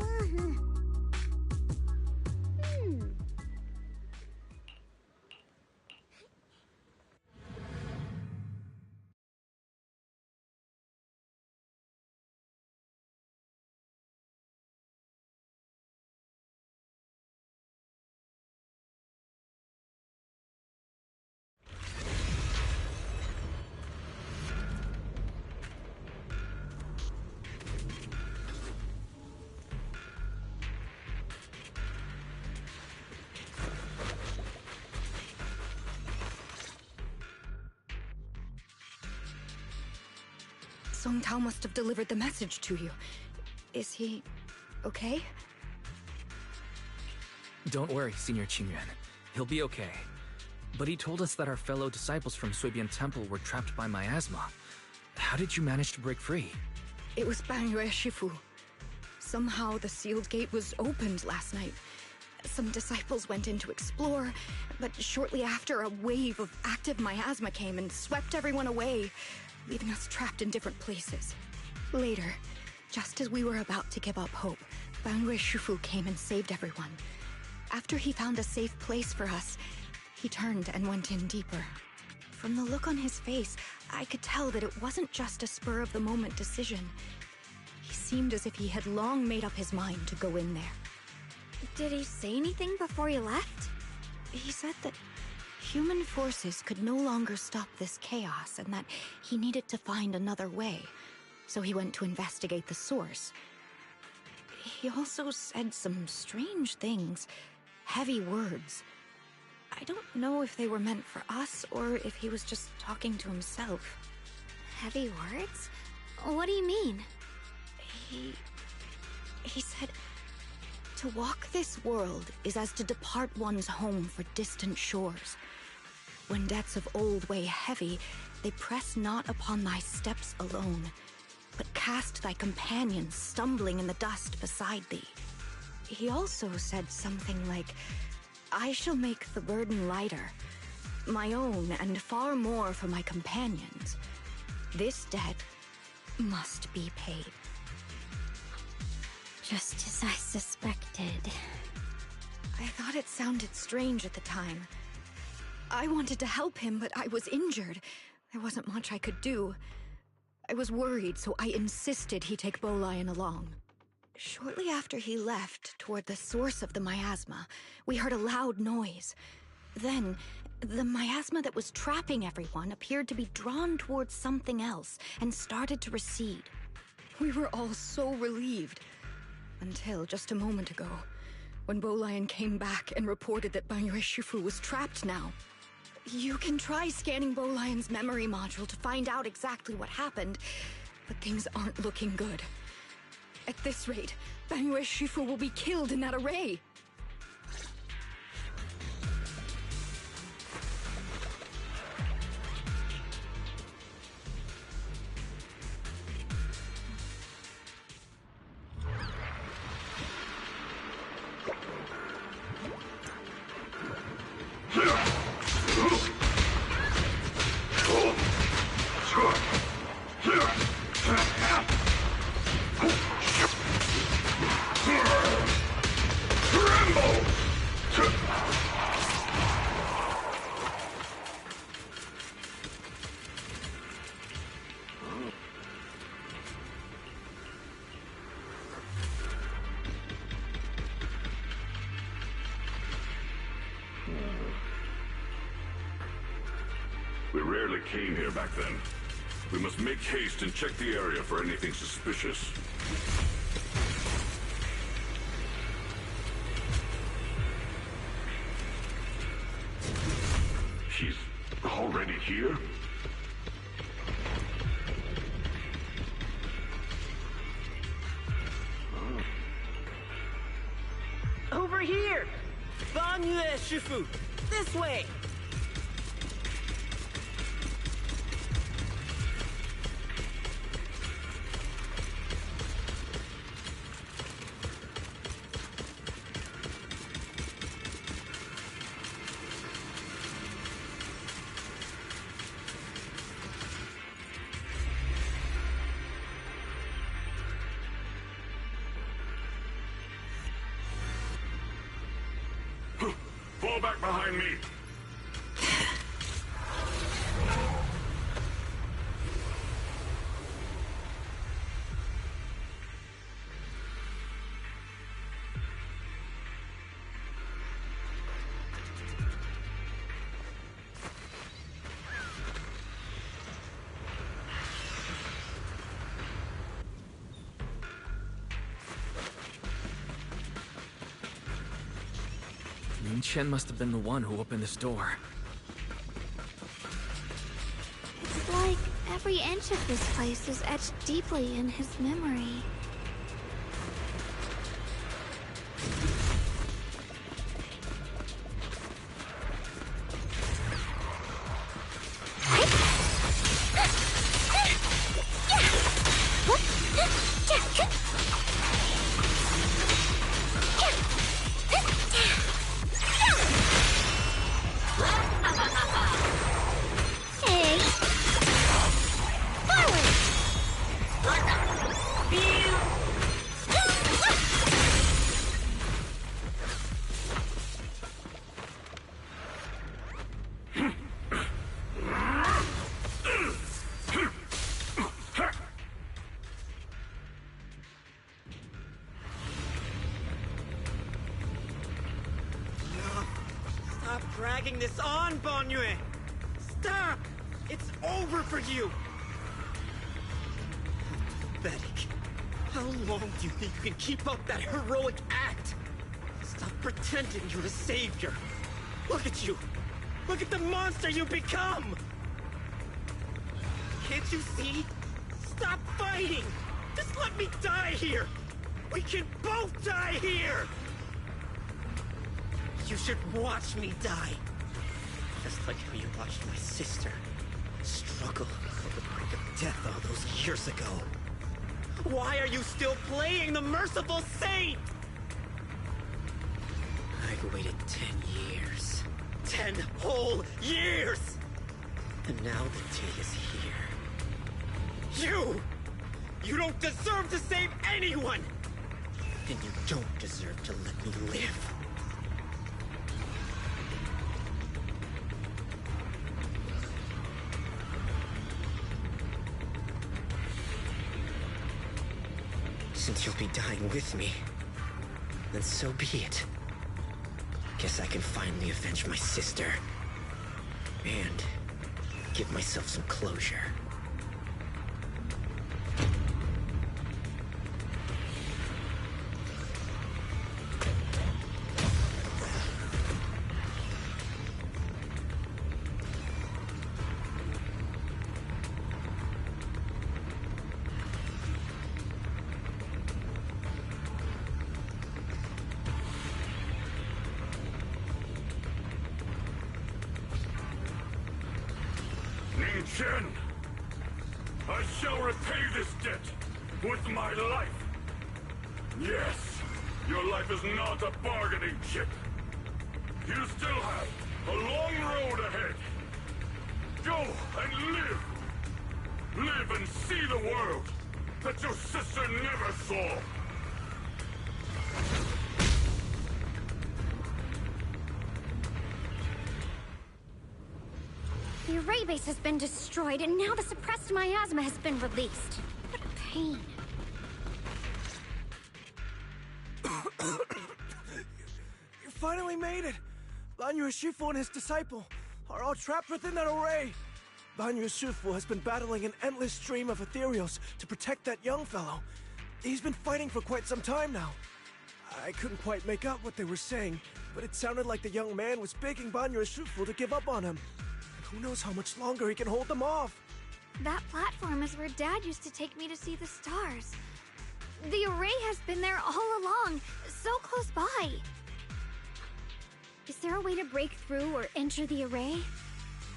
Song Tao must have delivered the message to you. Is he okay? Don't worry, Senior Qingyuan. He'll be okay. But he told us that our fellow disciples from Suibian Temple were trapped by miasma. How did you manage to break free? It was Banyue Shifu. Somehow the sealed gate was opened last night. Some disciples went in to explore, but shortly after, a wave of active miasma came and swept everyone away, leaving us trapped in different places. Later, just as we were about to give up hope, Banyue Shifu came and saved everyone. After he found a safe place for us, he turned and went in deeper. From the look on his face, I could tell that it wasn't just a spur-of-the-moment decision. He seemed as if he had long made up his mind to go in there. Did he say anything before he left? He said that human forces could no longer stop this chaos and that he needed to find another way, so he went to investigate the source. He also said some strange things, heavy words. I don't know if they were meant for us or if he was just talking to himself. Heavy words? What do you mean? He said, to walk this world is as to depart one's home for distant shores. When debts of old weigh heavy, they press not upon thy steps alone, but cast thy companions stumbling in the dust beside thee. He also said something like, I shall make the burden lighter, my own and far more for my companions. This debt must be paid. Just as I suspected. I thought it sounded strange at the time. I wanted to help him, but I was injured. There wasn't much I could do. I was worried, so I insisted he take Bolian along. Shortly after he left, toward the source of the miasma, we heard a loud noise. Then, the miasma that was trapping everyone appeared to be drawn towards something else and started to recede. We were all so relieved. Until just a moment ago, when Bolian came back and reported that Banyue Shifu was trapped now. You can try scanning Bolian's memory module to find out exactly what happened, but things aren't looking good. At this rate, Banyue Shifu will be killed in that array. We rarely came here back then. We must make haste and check the area for anything suspicious. She's already here? Over here! Banyue Shifu! This way! Fall back behind me! Ning Chen must have been the one who opened this door. It's like every inch of this place is etched deeply in his memory. Stop dragging this on, Banyue! Stop! It's over for you! Pathetic. How long do you think you can keep up that heroic act? Stop pretending you're a savior. Look at you! Look at the monster you become! Can't you see? Stop fighting! Just let me die here! We can both die here! You should watch me die. Just like how you watched my sister struggle with the brink of death all those years ago. Why are you still playing the merciful saint? I've waited 10 years. 10 whole years! And now the day is here. You don't deserve to save anyone! And you don't deserve to let me live. Since you'll be dying with me, then so be it. Guess I can finally avenge my sister. And give myself some closure. Shen! I shall repay this debt with my life. Yes, your life is not a bargaining chip. You still have a long road ahead. Go and live. Live and see the world that your sister never saw. The array base has been destroyed, and now the suppressed miasma has been released. What a pain. You finally made it! Banyu Shifu and his disciple are all trapped within that array. Banyu Shifu has been battling an endless stream of ethereals to protect that young fellow. He's been fighting for quite some time now. I couldn't quite make out what they were saying, but it sounded like the young man was begging Banyu Shifu to give up on him. Who knows how much longer he can hold them off? That platform is where Dad used to take me to see the stars. The array has been there all along, so close by. Is there a way to break through or enter the array?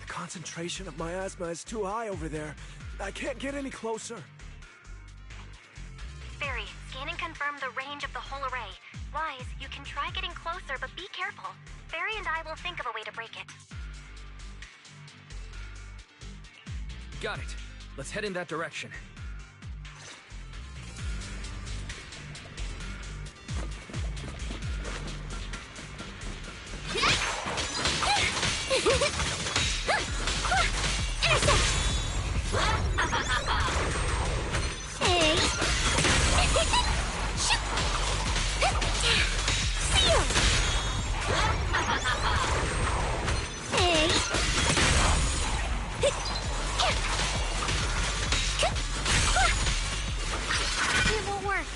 The concentration of miasma is too high over there. I can't get any closer. Barry, scan and confirm the range of the whole array. Wise, you can try getting closer, but be careful. Barry and I will think of a way to break it. Got it. Let's head in that direction. It won't work.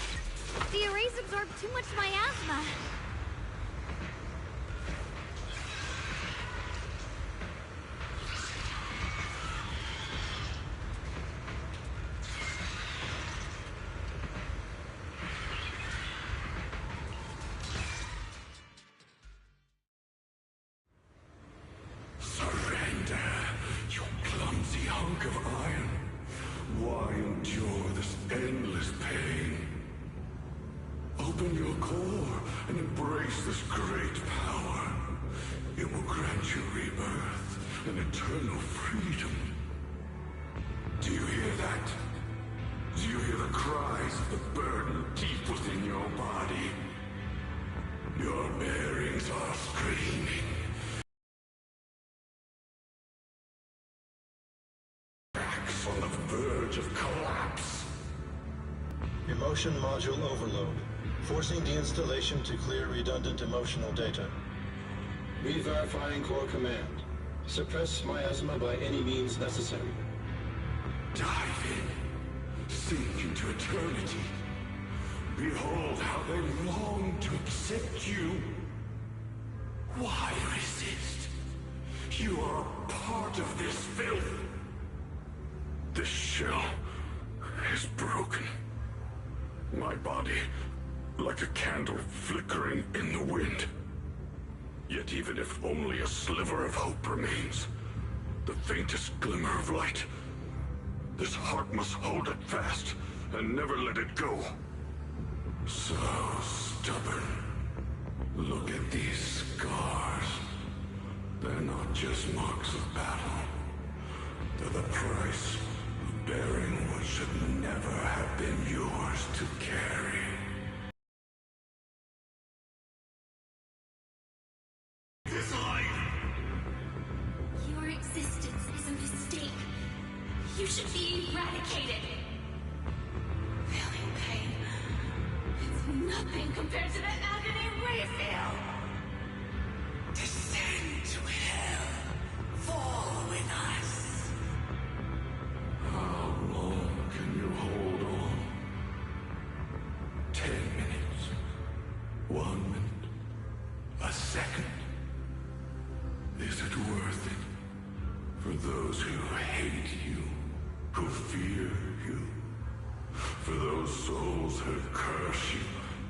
The arrays absorb too much miasma. Surrender, you clumsy hunk of iron. Why endure this endless pain? Open your core and embrace this great power. It will grant you rebirth and eternal freedom. Do you hear that? Do you hear the cries of the burden deep within your body? Your bearings are screaming. Backs on the verge of collapse. Emotion module overload. Forcing deinstallation to clear redundant emotional data. Re-verifying core command. Suppress miasma by any means necessary. Dive in. Sink into eternity. Behold how they long to accept you. Why resist? You are a part of this filth. This shell is broken. My body, like a candle flickering in the wind. Yet even if only a sliver of hope remains, the faintest glimmer of light, this heart must hold it fast and never let it go. So stubborn. Look at these scars. They're not just marks of battle. They're the price of bearing what should never have been yours to carry. This life! Your existence is a mistake. You should be eradicated. Feeling pain. It's nothing compared to the agony we feel. Descend to hell. Fall with us. How long can you hold on? 10 minutes. 1 minute. A second. Is it worth it? For those who hate you, who fear you, for those souls who curse you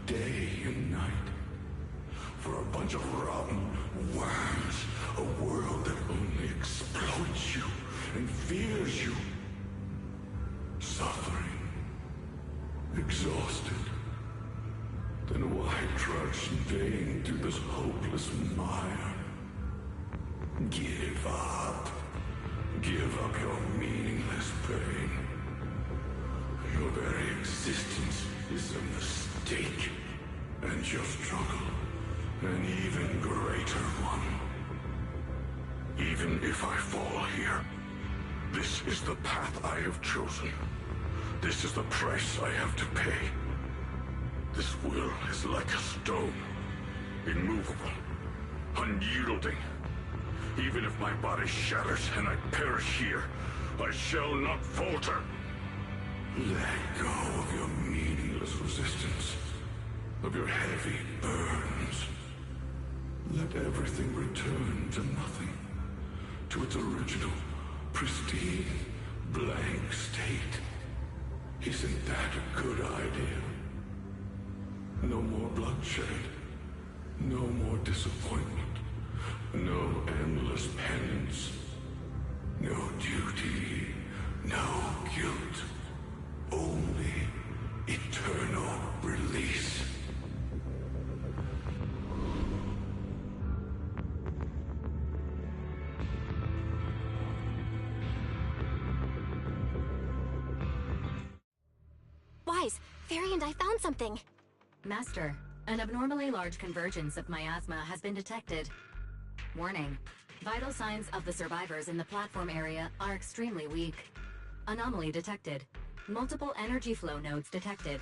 day and night, for a bunch of rotten worms, a world that only exploits you and fears you. Suffering. Exhausted. Then why trudge in vain through this hopeless mire? Give up. Give up your meaningless pain. Your very existence is a mistake. And your struggle, an even greater one. Even if I fall here, this is the path I have chosen. This is the price I have to pay. This will is like a stone, immovable, unyielding. Even if my body shatters and I perish here, I shall not falter. Let go of your meaningless resistance, of your heavy burns. Let everything return to nothing, to its original, pristine, blank state. Isn't that a good idea? No more bloodshed, no more disappointment, no endless penance, no duty, no guilt, only eternal release. Wise, Fairy and I found something. Master, an abnormally large convergence of miasma has been detected. Warning. Vital signs of the survivors in the platform area are extremely weak. Anomaly detected. Multiple energy flow nodes detected.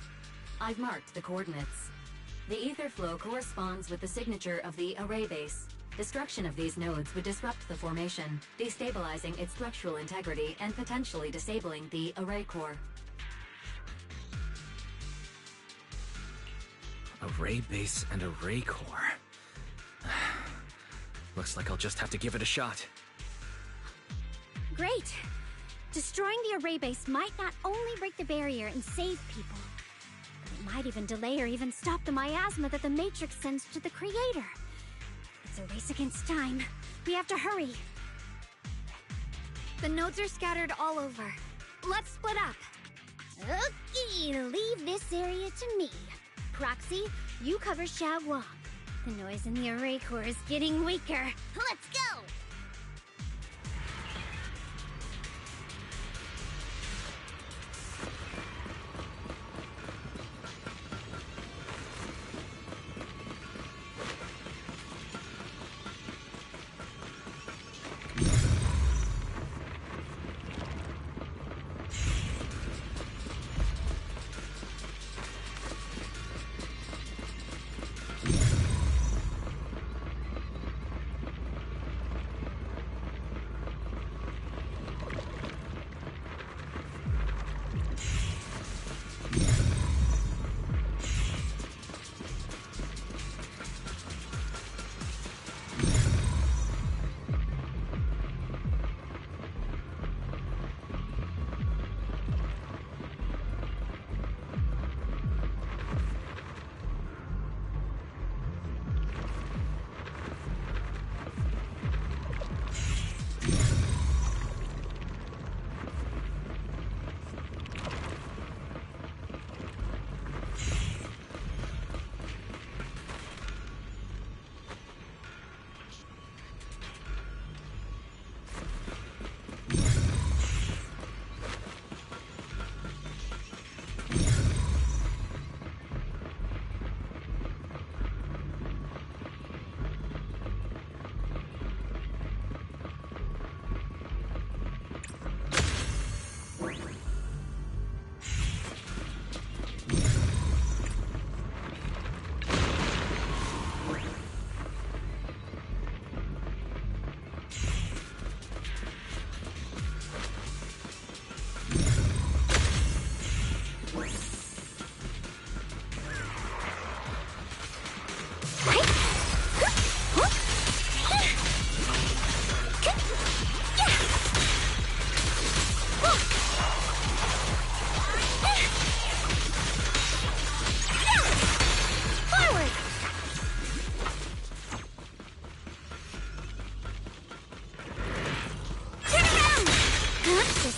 I've marked the coordinates. The ether flow corresponds with the signature of the array base. Destruction of these nodes would disrupt the formation, destabilizing its structural integrity and potentially disabling the array core. Array base and array core. Looks like I'll just have to give it a shot. Great! Destroying the array base might not only break the barrier and save people, but it might even delay or even stop the miasma that the Matrix sends to the Creator. It's a race against time. We have to hurry. The nodes are scattered all over. Let's split up. Okay, leave this area to me. Proxy, you cover Xiaoguang. The noise in the array core is getting weaker. Let's go!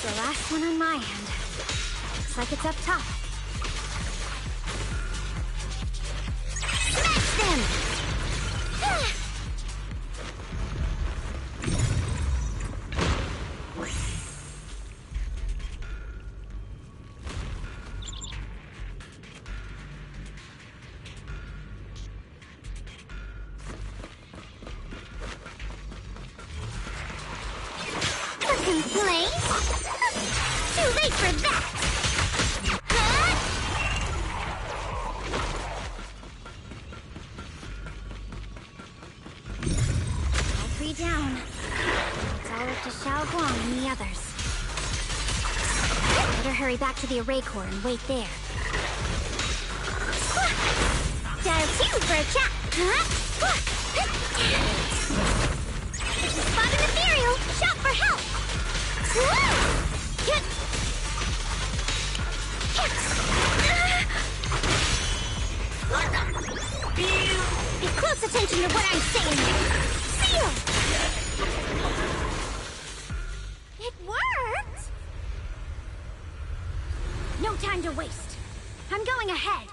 That's the last one on my end. Looks like it's up top. Smash them! Complaint? Too late for that! All three down. It's all up to Xiaoguang and the others. Better hurry back to the array core and wait there. Dial 2 for a chat! If you spot an ethereal, shout for help! Pay close attention to what I'm saying. Seal! It worked! No time to waste. I'm going ahead.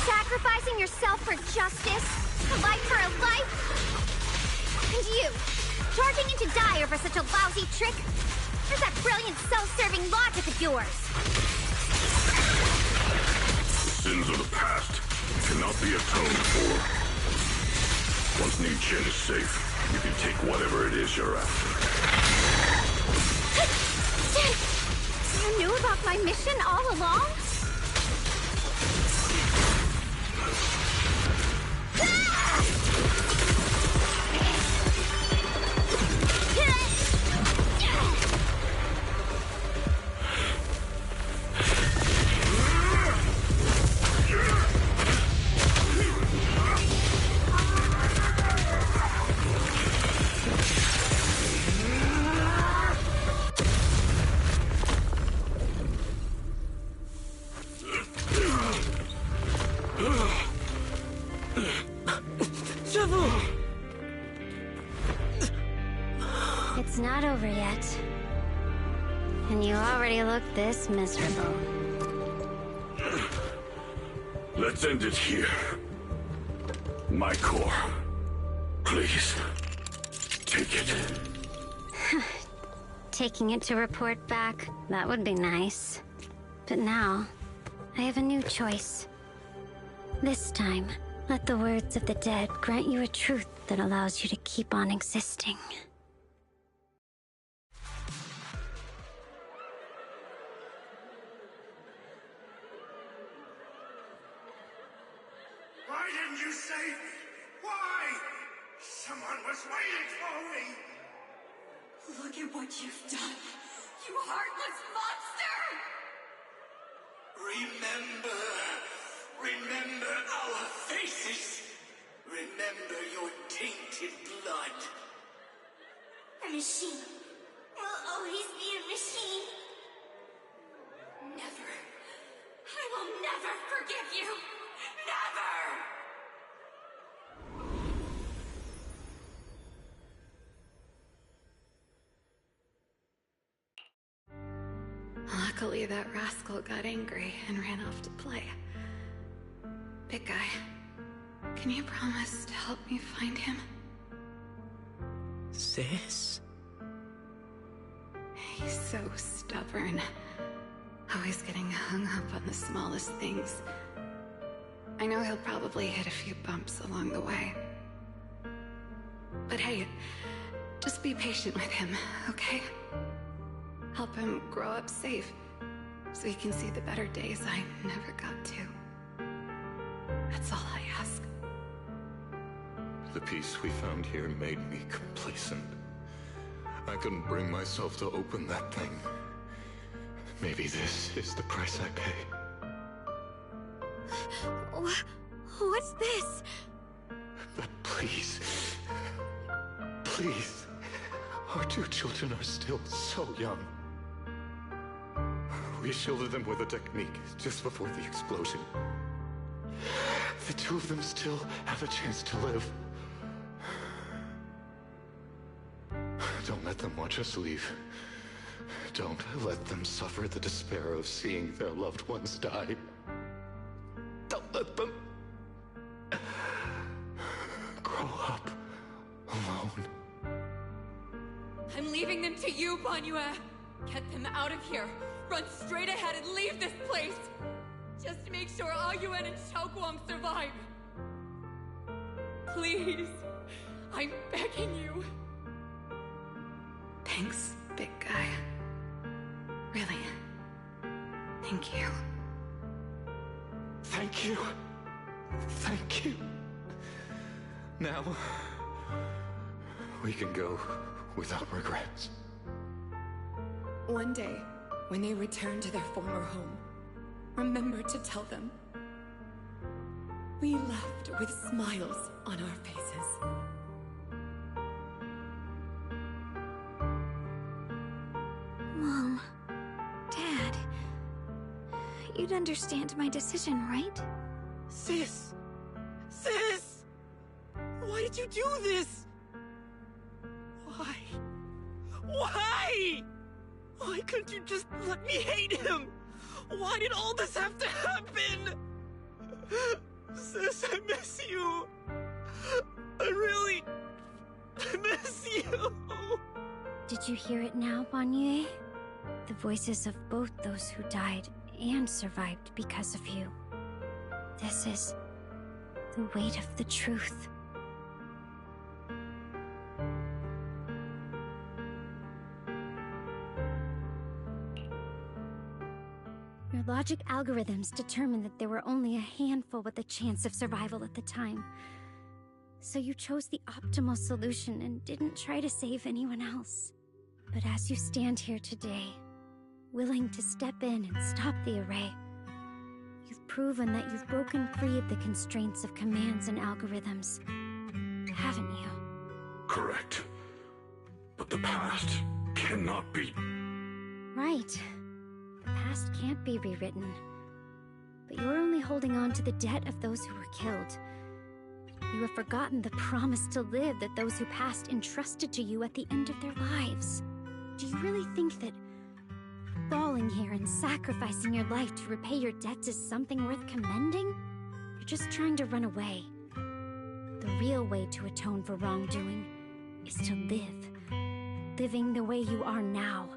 Sacrificing yourself for justice? A life for a life? And you, charging into die over such a lousy trick? Where's that brilliant self-serving logic of yours? The sins of the past cannot be atoned for. Once Nichen is safe, you can take whatever it is you're after. You knew about my mission all along? It's not over yet. And you already look this miserable. Let's end it here. My core. Please. Take it. Taking it to report back, that would be nice. But now, I have a new choice. This time, let the words of the dead grant you a truth that allows you to keep on existing. Why didn't you save me? Why? Someone was waiting for me! Look at what you've done, you heartless monster! Remember our faces. Remember your tainted blood. A machine will always be a machine. Never. I will never forgive you. Never! Luckily, that rascal got angry and ran off to play. Big guy, can you promise to help me find him? Sis? He's so stubborn. Always getting hung up on the smallest things. I know he'll probably hit a few bumps along the way. But hey, just be patient with him, okay? Help him grow up safe. so you can see the better days I never got to. That's all I ask. The peace we found here made me complacent. I couldn't bring myself to open that thing. Maybe this is the price I pay. What's this? But please, please, our two children are still so young. We shielded them with a technique just before the explosion. The two of them still have a chance to live. Don't let them watch us leave. Don't let them suffer the despair of seeing their loved ones die. Don't let them grow up alone. I'm leaving them to you, Banyue. Get them out of here. Run straight ahead and leave this place. Just to make sure Ayuen and Xiaoguang survive. Please. I'm begging you. Thanks, big guy. Really. Thank you. Thank you. Thank you. Now, we can go without regrets. One day, when they return to their former home, remember to tell them we left with smiles on our faces. Mom, Dad, you'd understand my decision, right? Sis! Sis! Why did you do this? Why? Why? Why couldn't you just let me hate him? Why did all this have to happen? Sis, I miss you. I miss you. Did you hear it now, Banyue? The voices of both those who died and survived because of you. This is the weight of the truth. Your logic algorithms determined that there were only a handful with a chance of survival at the time. So you chose the optimal solution and didn't try to save anyone else. But as you stand here today, willing to step in and stop the array, you've proven that you've broken free of the constraints of commands and algorithms, haven't you? Correct. But the past cannot be... Right. The past can't be rewritten. But you're only holding on to the debt of those who were killed. You have forgotten the promise to live that those who passed entrusted to you at the end of their lives. Do you really think that falling here and sacrificing your life to repay your debts is something worth commending? You're just trying to run away. The real way to atone for wrongdoing is to live. Living the way you are now.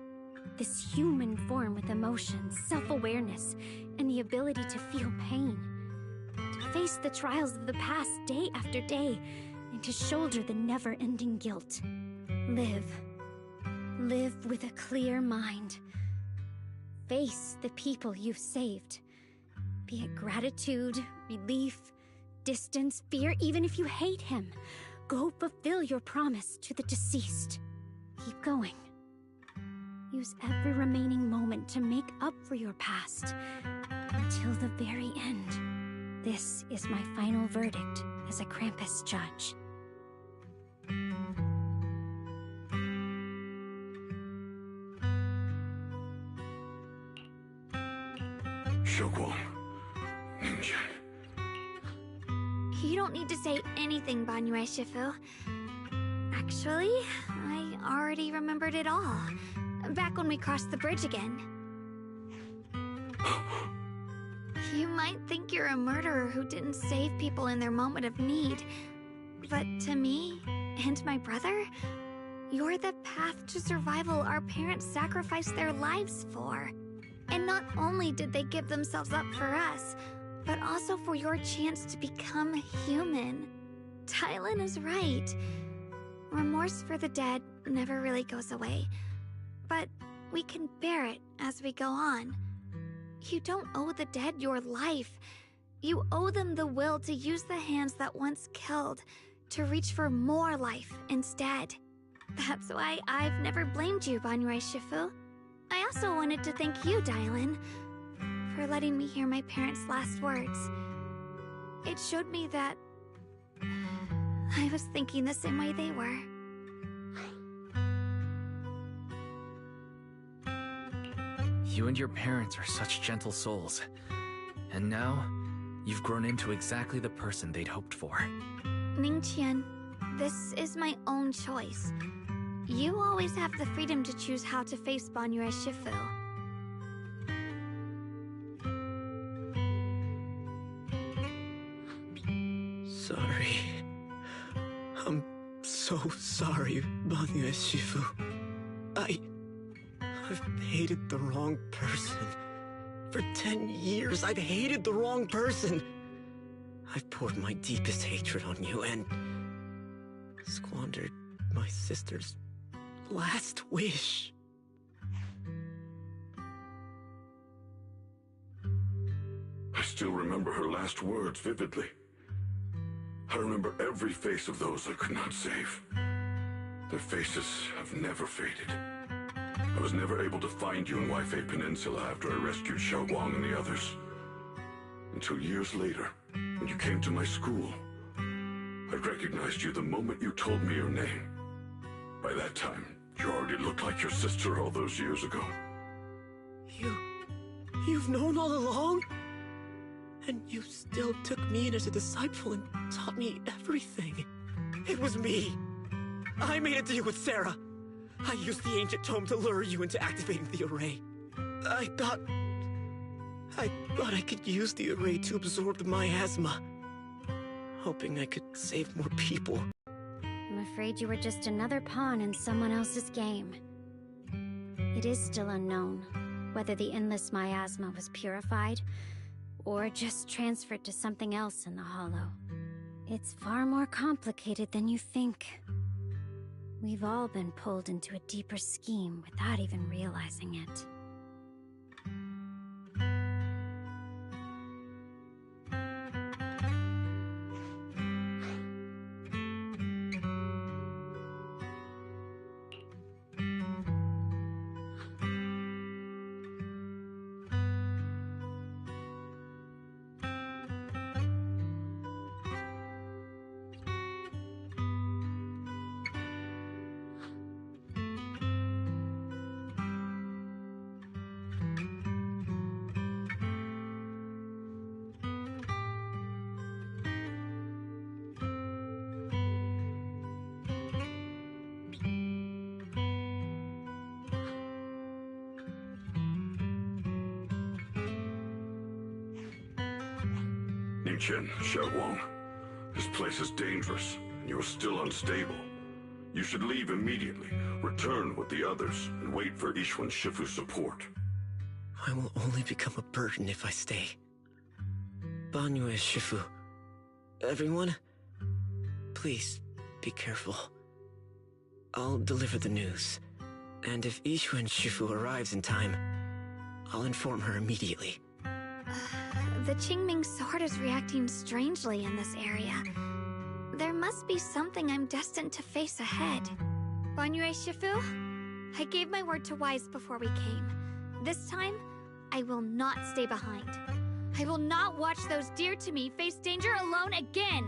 This human form with emotions, self-awareness, and the ability to feel pain. To face the trials of the past day after day, and to shoulder the never-ending guilt. Live. Live with a clear mind. Face the people you've saved. Be it gratitude, relief, distance, fear, even if you hate him. Go fulfill your promise to the deceased. Keep going. Use every remaining moment to make up for your past. Until the very end. This is my final verdict as a Krampus judge. Xiaoguang, Ninja. You don't need to say anything, Banyue Shifu. Actually, I already remembered it all. Back when we crossed the bridge again. You might think you're a murderer who didn't save people in their moment of need. But to me, and my brother, you're the path to survival our parents sacrificed their lives for. And not only did they give themselves up for us, but also for your chance to become human. Tylan is right. Remorse for the dead never really goes away. But we can bear it as we go on. You don't owe the dead your life. You owe them the will to use the hands that once killed to reach for more life instead. That's why I've never blamed you, Banyue Shifu. I also wanted to thank you, Dylan, for letting me hear my parents' last words. It showed me that I was thinking the same way they were. You and your parents are such gentle souls. And now, you've grown into exactly the person they'd hoped for. Ningqian, this is my own choice. You always have the freedom to choose how to face Banyue Shifu. Sorry. I'm so sorry, Banyue Shifu. I've hated the wrong person. For 10 years, I've hated the wrong person. I've poured my deepest hatred on you and squandered my sister's last wish. I still remember her last words vividly. I remember every face of those I could not save. Their faces have never faded. I was never able to find you in Waifei Peninsula after I rescued Xiaoguang and the others. Until years later, when you came to my school, I recognized you the moment you told me your name. By that time, you already looked like your sister all those years ago. You've known all along? And you still took me in as a disciple and taught me everything. It was me. I made a deal with Sarah. I used the ancient tome to lure you into activating the array. I thought I could use the array to absorb the miasma, hoping I could save more people. I'm afraid you were just another pawn in someone else's game. It is still unknown whether the endless miasma was purified or just transferred to something else in the Hollow. It's far more complicated than you think. We've all been pulled into a deeper scheme without even realizing it. Ningqian, Xiaoguang, this place is dangerous, and you are still unstable. You should leave immediately, return with the others, and wait for Ishuan Shifu's support. I will only become a burden if I stay. Banyue Shifu, everyone, please be careful. I'll deliver the news, and if Ishuan Shifu arrives in time, I'll inform her immediately. The Qingming sword is reacting strangely in this area. There must be something I'm destined to face ahead. Banyue Shifu, I gave my word to Wise before we came. This time, I will not stay behind. I will not watch those dear to me face danger alone again!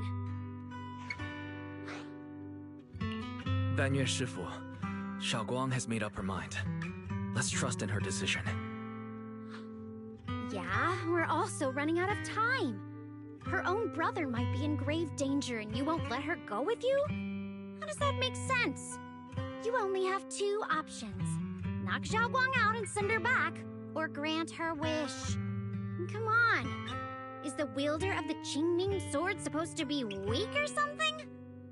Banyue Shifu, Xiaoguang has made up her mind. Let's trust in her decision. Yeah, we're also running out of time. Her own brother might be in grave danger and you won't let her go with you? How does that make sense? You only have two options. Knock Xiaoguang out and send her back, or grant her wish. Come on. Is the wielder of the Qingming sword supposed to be weak or something?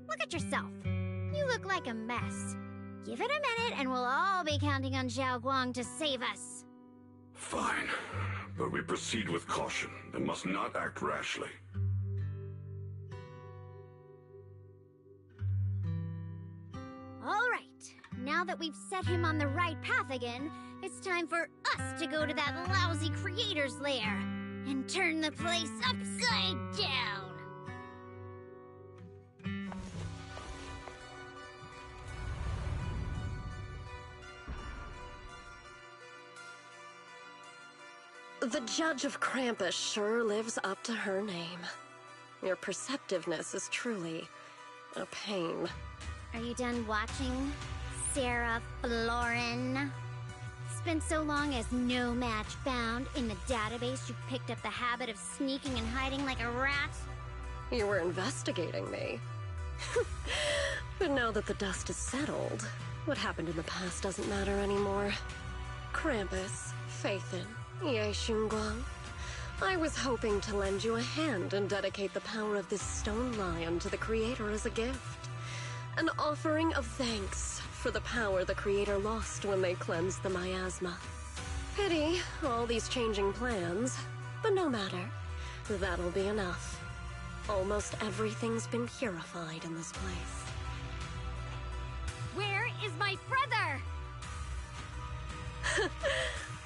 Look at yourself. You look like a mess. Give it a minute and we'll all be counting on Xiaoguang to save us. Fine, but we proceed with caution and must not act rashly. All right. Now now that we've set him on the right path again, it's time for us to go to that lousy creator's lair and turn the place upside down. The Judge of Krampus sure lives up to her name. Your perceptiveness is truly a pain. Are you done watching, Sarah Florin? Spent so long as no match found in the database, you picked up the habit of sneaking and hiding like a rat? You were investigating me. But now that the dust is settled, what happened in the past doesn't matter anymore. Krampus, Faithin, Ye Xunguang. I was hoping to lend you a hand and dedicate the power of this stone lion to the Creator as a gift. An offering of thanks for the power the Creator lost when they cleansed the miasma. Pity, all these changing plans, but no matter. That'll be enough. Almost everything's been purified in this place. Where is my brother?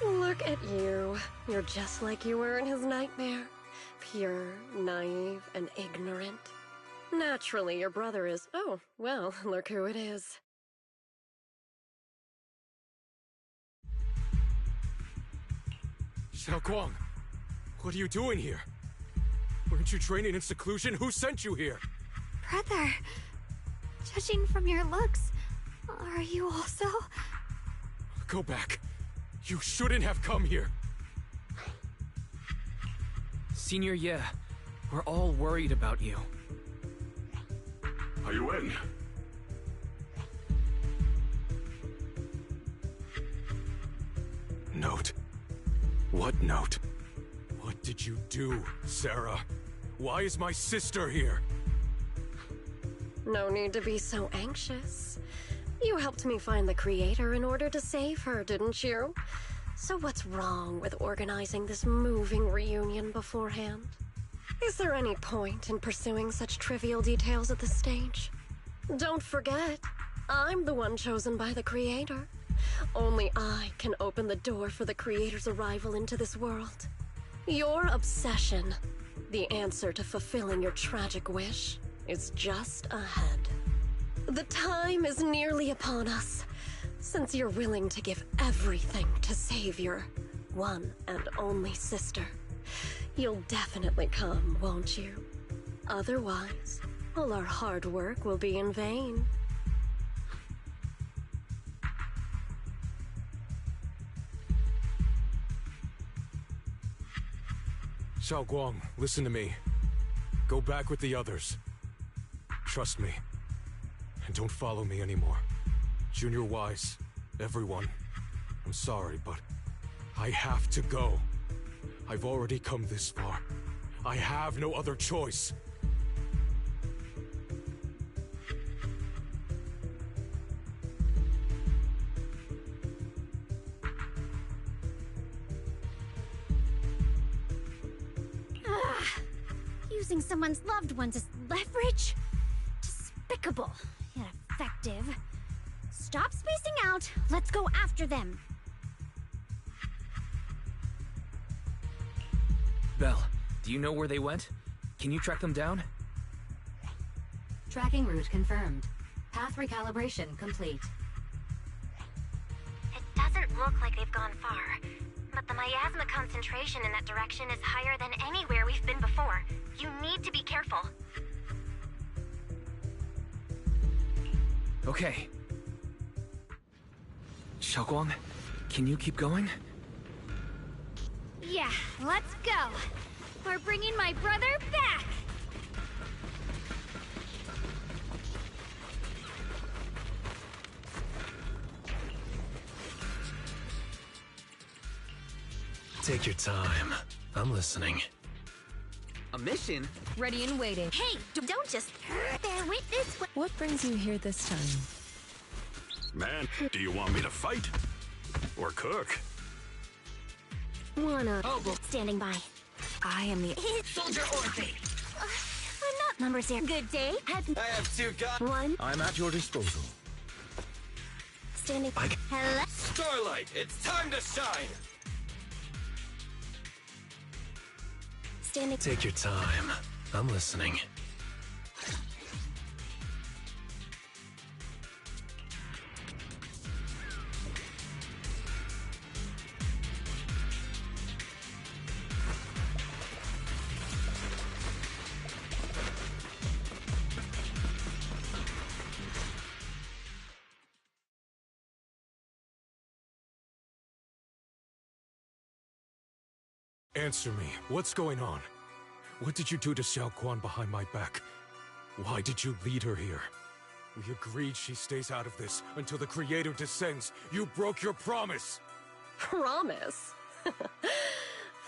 Look at you. You're just like you were in his nightmare. Pure, naive, and ignorant. Naturally, your brother is... Oh, well, look who it is. Xiaoguang, what are you doing here? Weren't you training in seclusion? Who sent you here? Brother, judging from your looks, are you also? Go back. You shouldn't have come here. Senior Ye, we're all worried about you. Are you in? Note? What note? What did you do, Sarah? Why is my sister here? No need to be so anxious. You helped me find the Creator in order to save her, didn't you? So what's wrong with organizing this moving reunion beforehand? Is there any point in pursuing such trivial details at this stage? Don't forget, I'm the one chosen by the Creator. Only I can open the door for the Creator's arrival into this world. Your obsession, the answer to fulfilling your tragic wish, is just ahead. The time is nearly upon us, since you're willing to give everything to save your one and only sister. You'll definitely come, won't you? Otherwise, all our hard work will be in vain. Xiaoguang, listen to me. Go back with the others. Trust me. And don't follow me anymore. Junior Wise, everyone. I'm sorry, but I have to go. I've already come this far. I have no other choice. Using someone's loved ones as leverage? Despicable, yet effective. Stop spacing out. Let's go after them. Belle, do you know where they went? Can you track them down? Tracking route confirmed. Path recalibration complete. It doesn't look like they've gone far, but the miasma concentration in that direction is higher than anywhere we've been before. You need to be careful. Okay. Xiaoguang, can you keep going? Yeah, let's go. We're bringing my brother back. Take your time. I'm listening. A mission? Ready and waiting. Hey, don't just bear witness. What brings you here this time? Man, do you want me to fight? Or cook? Wanna standing by. I am the Soldier Orphan. I'm not numbers here. Good day. I have two guns. One. I'm at your disposal. Standing. Hello? Starlight, it's time to shine! Standing. Take your time. I'm listening. Answer me. What's going on? What did you do to Xiao Quan behind my back? Why did you lead her here? We agreed she stays out of this until the Creator descends. You broke your promise! Promise?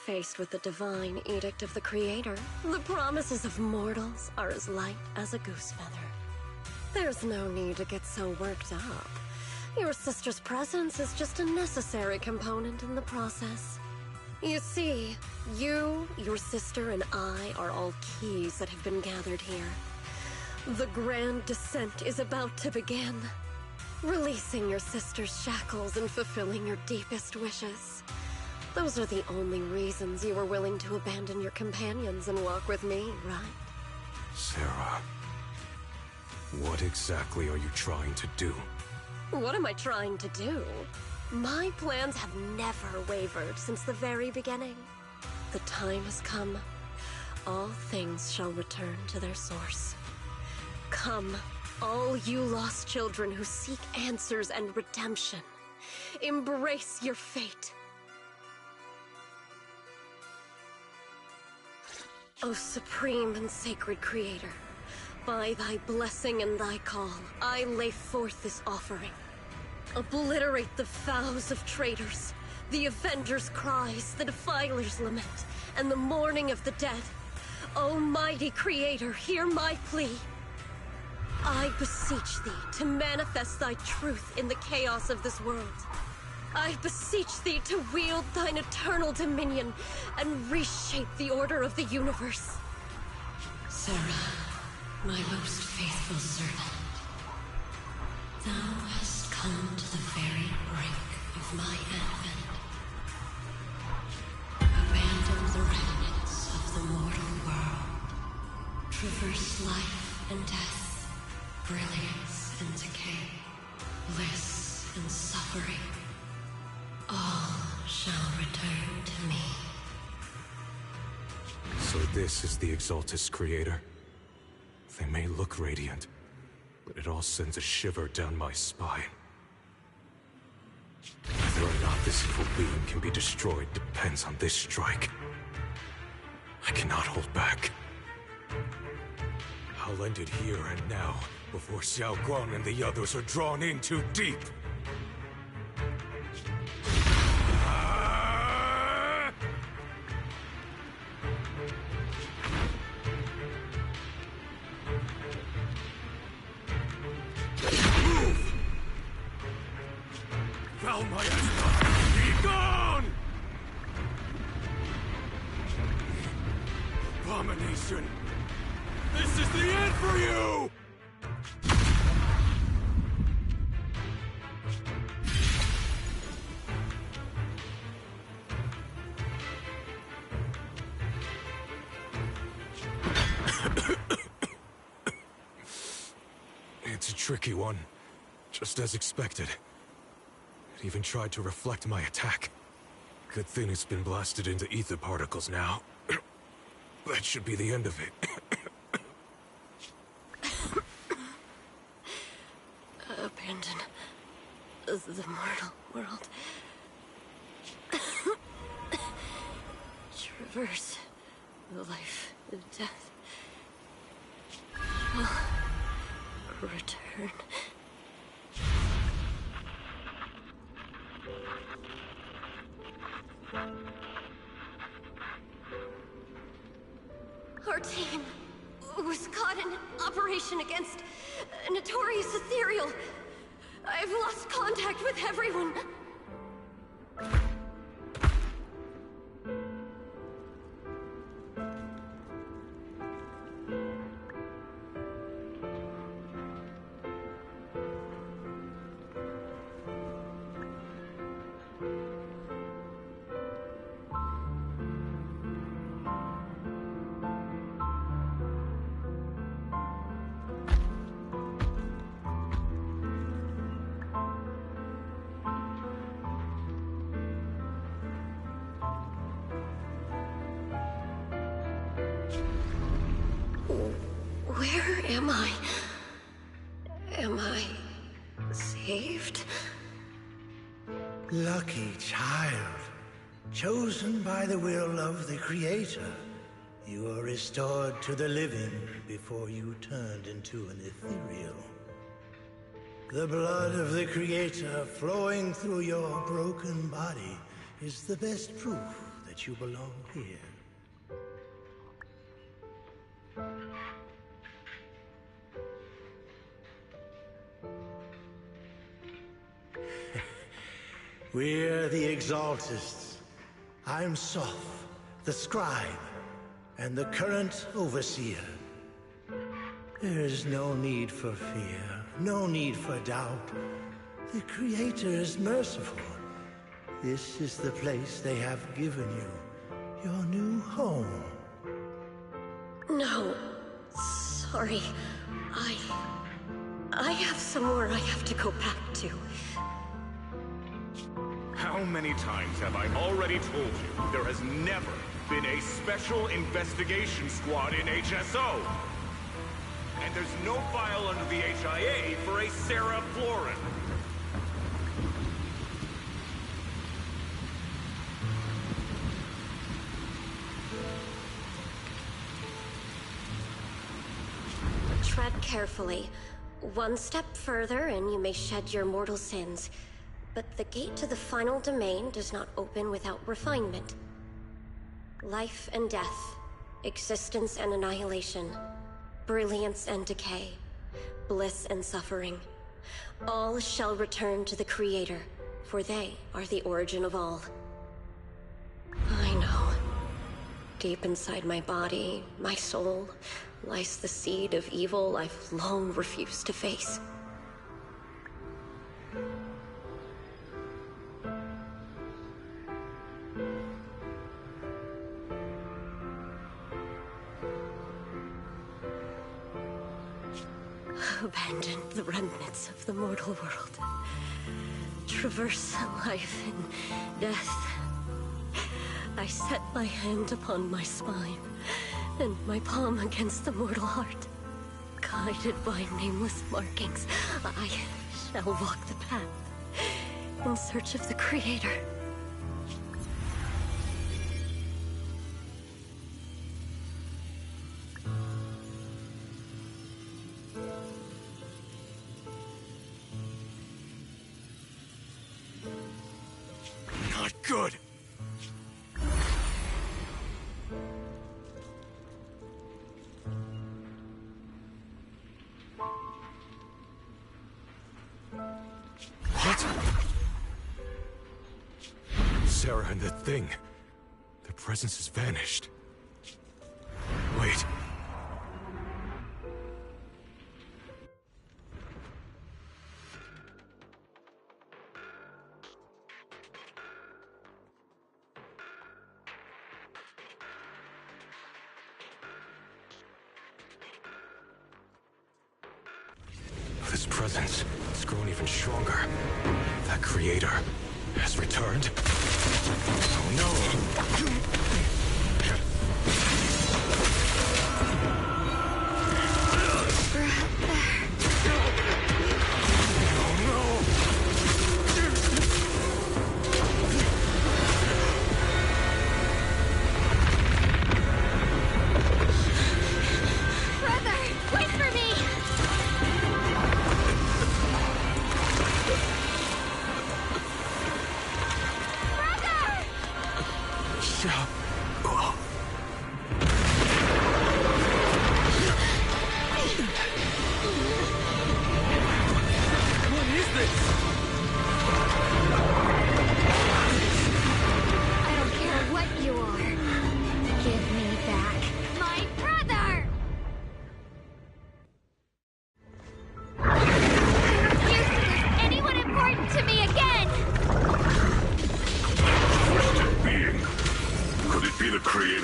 Faced with the divine edict of the Creator, the promises of mortals are as light as a goose feather. There's no need to get so worked up. Your sister's presence is just a necessary component in the process. You see, you, your sister, and I are all keys that have been gathered here. The grand descent is about to begin. Releasing your sister's shackles and fulfilling your deepest wishes. Those are the only reasons you were willing to abandon your companions and walk with me, right? Sarah, what exactly are you trying to do? What am I trying to do? My plans have never wavered since the very beginning. The time has come. All things shall return to their source. Come, all you lost children who seek answers and redemption. Embrace your fate. O supreme and sacred Creator, by thy blessing and thy call, I lay forth this offering. Obliterate the vows of traitors, the avengers' cries, the defilers' lament, and the mourning of the dead. Almighty Creator, hear my plea. I beseech thee to manifest thy truth in the chaos of this world. I beseech thee to wield thine eternal dominion and reshape the order of the universe. Sarah, my most faithful servant, thou hast come to the very brink of my advent. Abandon the remnants of the mortal world. Traverse life and death, brilliance and decay, bliss and suffering. All shall return to me. So this is the Exaltus Creator. They may look radiant, but it all sends a shiver down my spine. Whether or not this evil being can be destroyed depends on this strike. I cannot hold back. I'll end it here and now, before Xiao Guang and the others are drawn in too deep. Val Maestra, be gone! Abomination! This is the end for you! It's a tricky one, just as expected. It even tried to reflect my attack. Good thing it's been blasted into ether particles now. That should be the end of it. Abandon the mortal world. Traverse life and death. Return. Our team was caught in an operation against a notorious ethereal. I've lost contact with everyone. Am I saved? Lucky child. Chosen by the will of the Creator. You are restored to the living before you turned into an ethereal. The blood of the Creator flowing through your broken body is the best proof that you belong here. We're the Exaltists. I'm Soph, the Scribe, and the current Overseer. There's no need for fear, no need for doubt. The Creator is merciful. This is the place they have given you, your new home. No, sorry. I have somewhere I have to go back to. How many times have I already told you there has never been a special investigation squad in HSO? And there's no file under the HIA for a Sarah Florin. Tread carefully. One step further and you may shed your mortal sins. But the gate to the final domain does not open without refinement. Life and death, existence and annihilation, brilliance and decay, bliss and suffering. All shall return to the Creator, for they are the origin of all. I know. Deep inside my body, my soul, lies the seed of evil I've long refused to face. Abandon the remnants of the mortal world. Traverse life and death. I set my hand upon my spine, and my palm against the mortal heart. Guided by nameless markings, I shall walk the path in search of the Creator. Not good. What? Sarah and the thing. Their presence has vanished. Wait. This presence has grown even stronger. That Creator has returned. Oh no!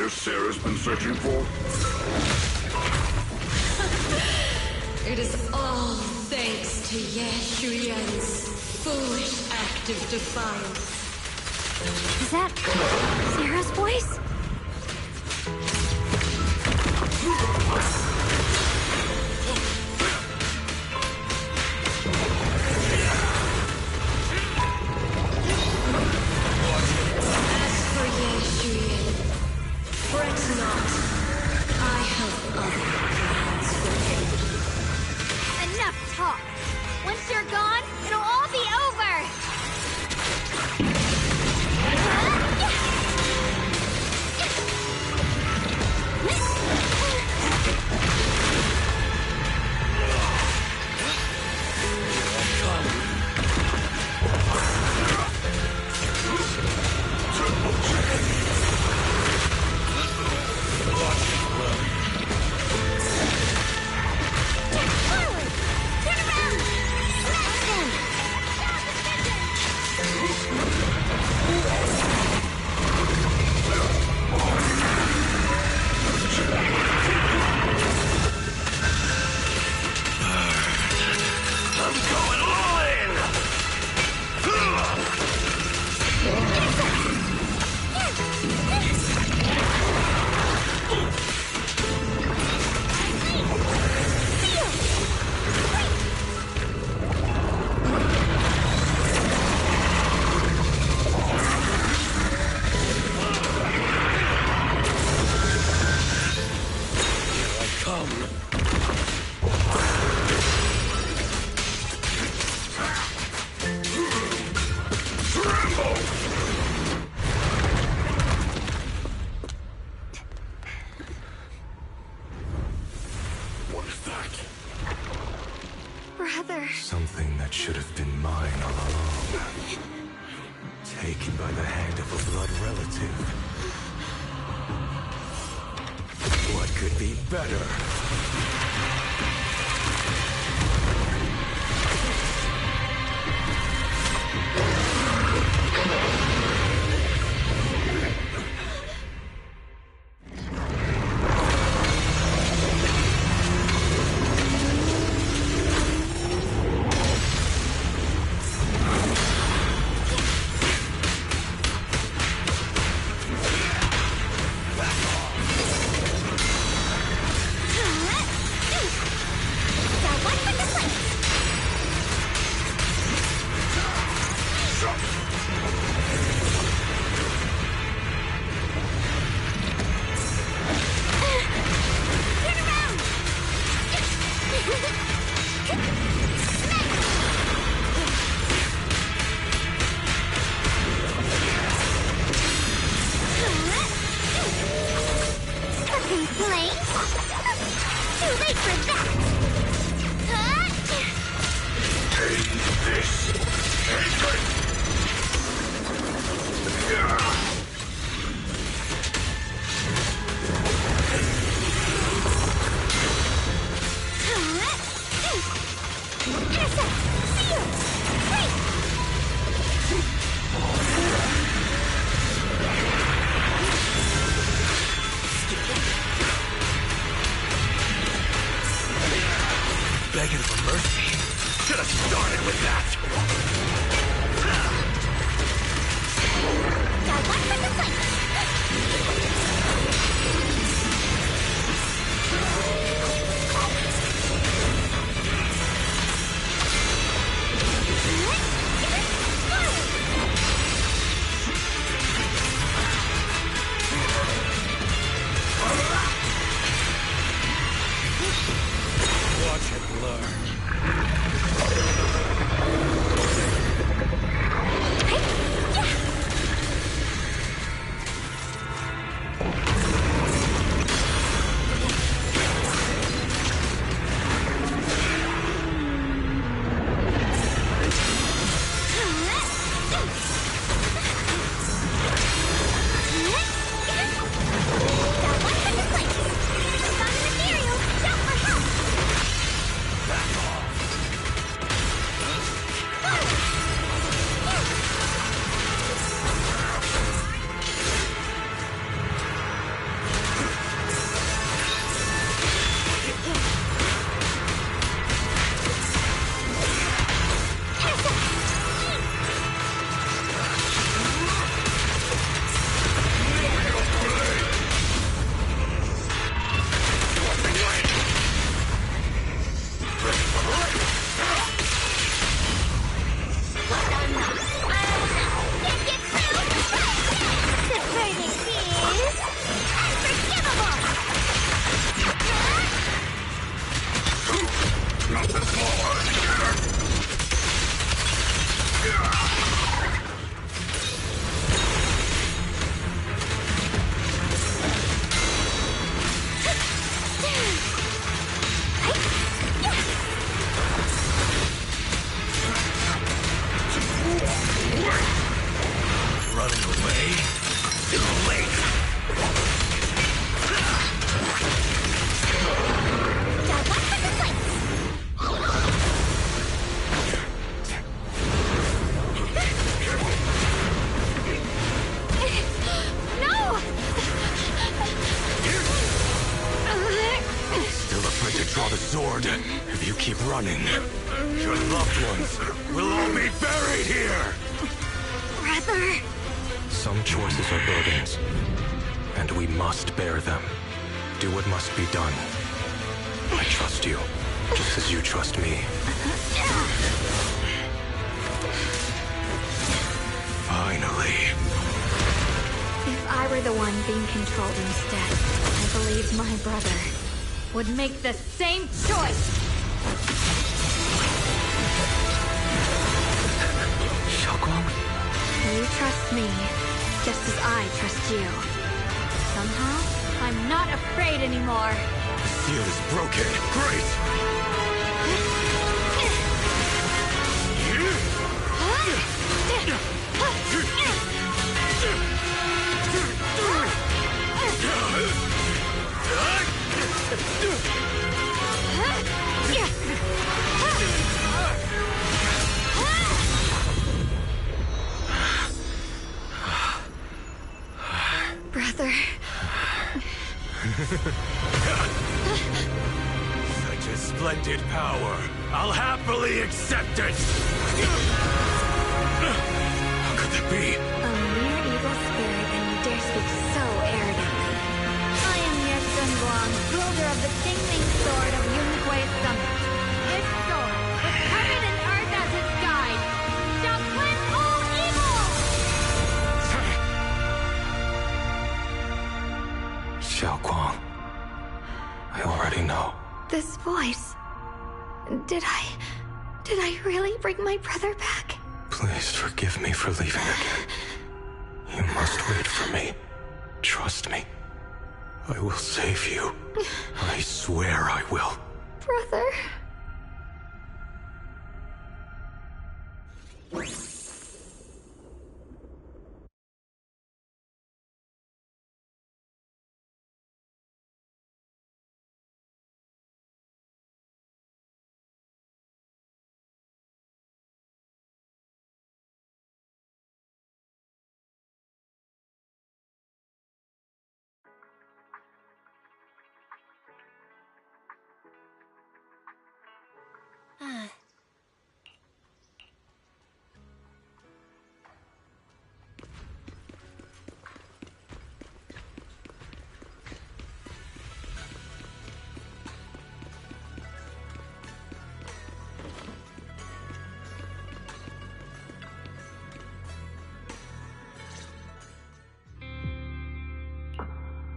Sarah's been searching for? It is all thanks to Yeshuyen's foolish act of defiance. Is that Sarah's voice? Something that should have been mine all along. Taken by the hand of a blood relative. What could be better? running away? Too late! No! Still afraid to draw the sword? If you keep running, your loved ones will all be buried here! Brother! Some choices are burdens, and we must bear them. Do what must be done. I trust you, just as you trust me. Finally. If I were the one being controlled instead, I believe my brother would make the same choice! Xiaoguang? You trust me, just as I trust you. Somehow, I'm not afraid anymore. The seal is broken. Great! Brother. Such a splendid power. I'll happily accept it! How could that be? A mere evil spirit, and you dare speak so arrogantly. I am Ye Zhenguang, wielder of the Dingling Sword of Yunhui Summit. This sword, with heaven and earth as its guide, shall cleanse all evil! Xiaoguang. I already know. This voice... Did I really bring my brother back? Please forgive me for leaving again. You must wait for me. Trust me. I will save you. I swear I will. Brother...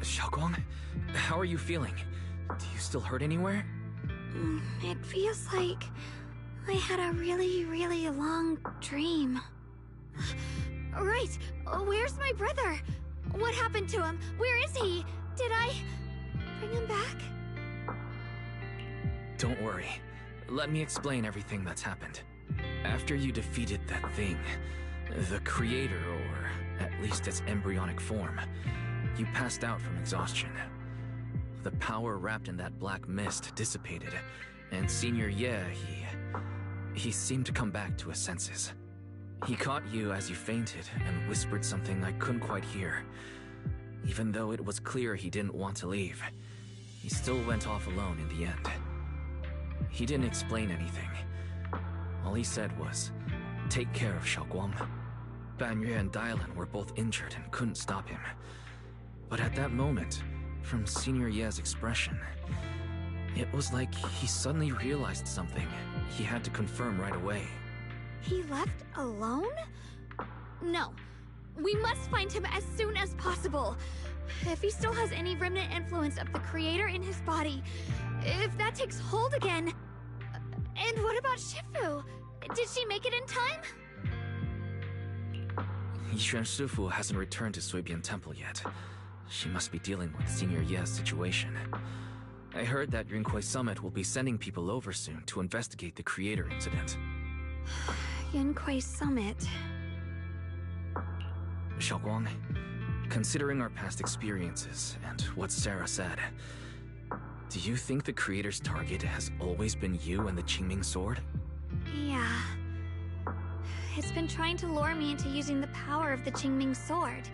Xiaoguang, how are you feeling? Do you still hurt anywhere? It feels like I had a really, really long dream. Right! Where's my brother? What happened to him? Where is he? Did I bring him back? Don't worry. Let me explain everything that's happened. After you defeated that thing, the creator, or at least its embryonic form, you passed out from exhaustion. The power wrapped in that black mist dissipated, and Senior Ye, he seemed to come back to his senses. He caught you as you fainted and whispered something I couldn't quite hear. Even though it was clear he didn't want to leave, he still went off alone in the end. He didn't explain anything. All he said was, "Take care of Xiaoguang." Banyue and Dylan were both injured and couldn't stop him. But at that moment, from Senior Ye's expression, it was like he suddenly realized something he had to confirm right away. He left alone? No. We must find him as soon as possible. If he still has any remnant influence of the Creator in his body, if that takes hold again... And what about Shifu? Did she make it in time? Yixuan Shifu hasn't returned to Suibian Temple yet. She must be dealing with Senior Ye's situation. I heard that Yunhui Summit will be sending people over soon to investigate the Creator incident. Yunhui Summit... Xiaoguang, considering our past experiences and what Sarah said, do you think the Creator's target has always been you and the Qingming sword? Yeah. It's been trying to lure me into using the power of the Qingming sword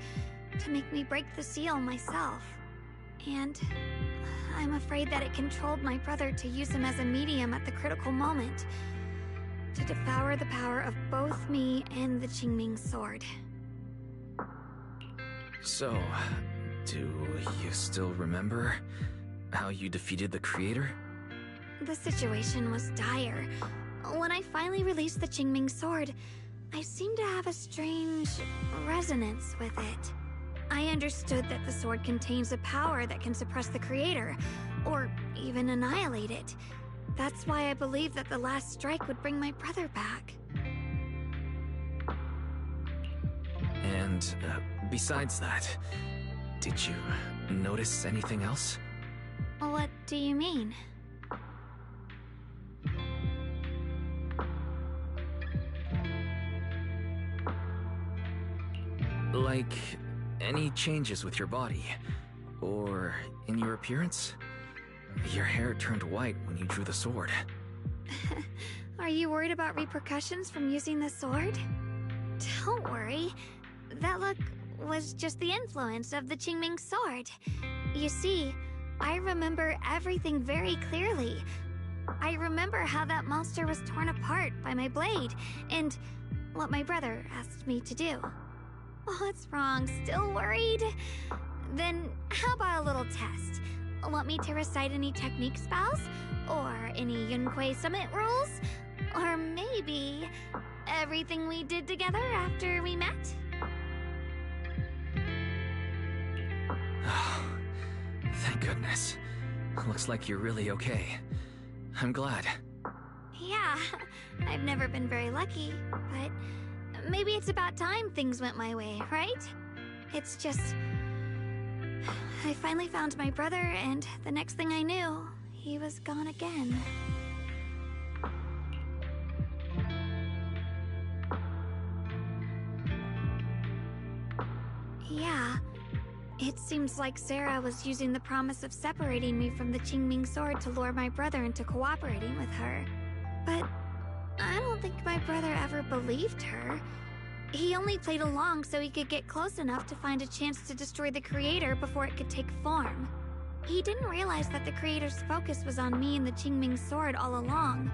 to make me break the seal myself. And I'm afraid that it controlled my brother to use him as a medium at the critical moment, to devour the power of both me and the Qingming sword. So, do you still remember how you defeated the Creator? The situation was dire. When I finally released the Qingming sword, I seemed to have a strange resonance with it. I understood that the sword contains a power that can suppress the Creator, or even annihilate it. That's why I believed that the last strike would bring my brother back. And, besides that, did you notice anything else? What do you mean? Like, any changes with your body? Or in your appearance? Your hair turned white when you drew the sword. Are you worried about repercussions from using the sword? Don't worry. That look was just the influence of the Qingming sword. You see, I remember everything very clearly. I remember how that monster was torn apart by my blade, and what my brother asked me to do. What's wrong? Still worried? Then how about a little test? Want me to recite any technique spells? Or any Yunquei Summit rules? Or maybe everything we did together after we met? Oh, thank goodness. Looks like you're really okay. I'm glad. Yeah, I've never been very lucky, but maybe it's about time things went my way, right? It's just... I finally found my brother, and the next thing I knew, he was gone again. Yeah, it seems like Sarah was using the promise of separating me from the Qingming sword to lure my brother into cooperating with her. But I don't think my brother ever believed her. He only played along so he could get close enough to find a chance to destroy the Creator before it could take form. He didn't realize that the Creator's focus was on me and the Qingming sword all along,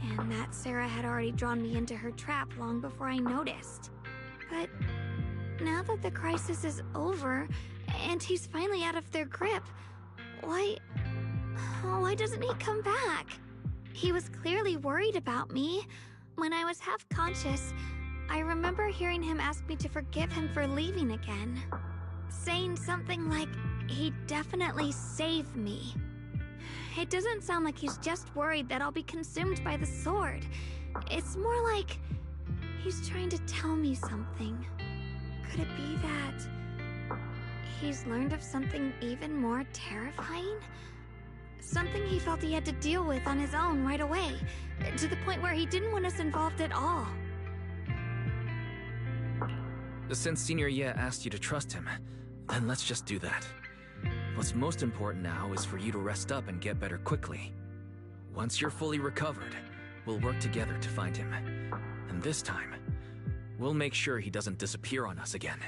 and that Sarah had already drawn me into her trap long before I noticed. But now that the crisis is over, and he's finally out of their grip, why doesn't he come back? He was clearly worried about me. When I was half conscious, I remember hearing him ask me to forgive him for leaving again, saying something like he'd definitely save me. It doesn't sound like he's just worried that I'll be consumed by the sword. It's more like he's trying to tell me something. Could it be that he's learned of something even more terrifying? Something he felt he had to deal with on his own right away, to the point where he didn't want us involved at all. Since Senior Ye asked you to trust him, then let's just do that. What's most important now is for you to rest up and get better quickly. Once you're fully recovered, we'll work together to find him. And this time, we'll make sure he doesn't disappear on us again.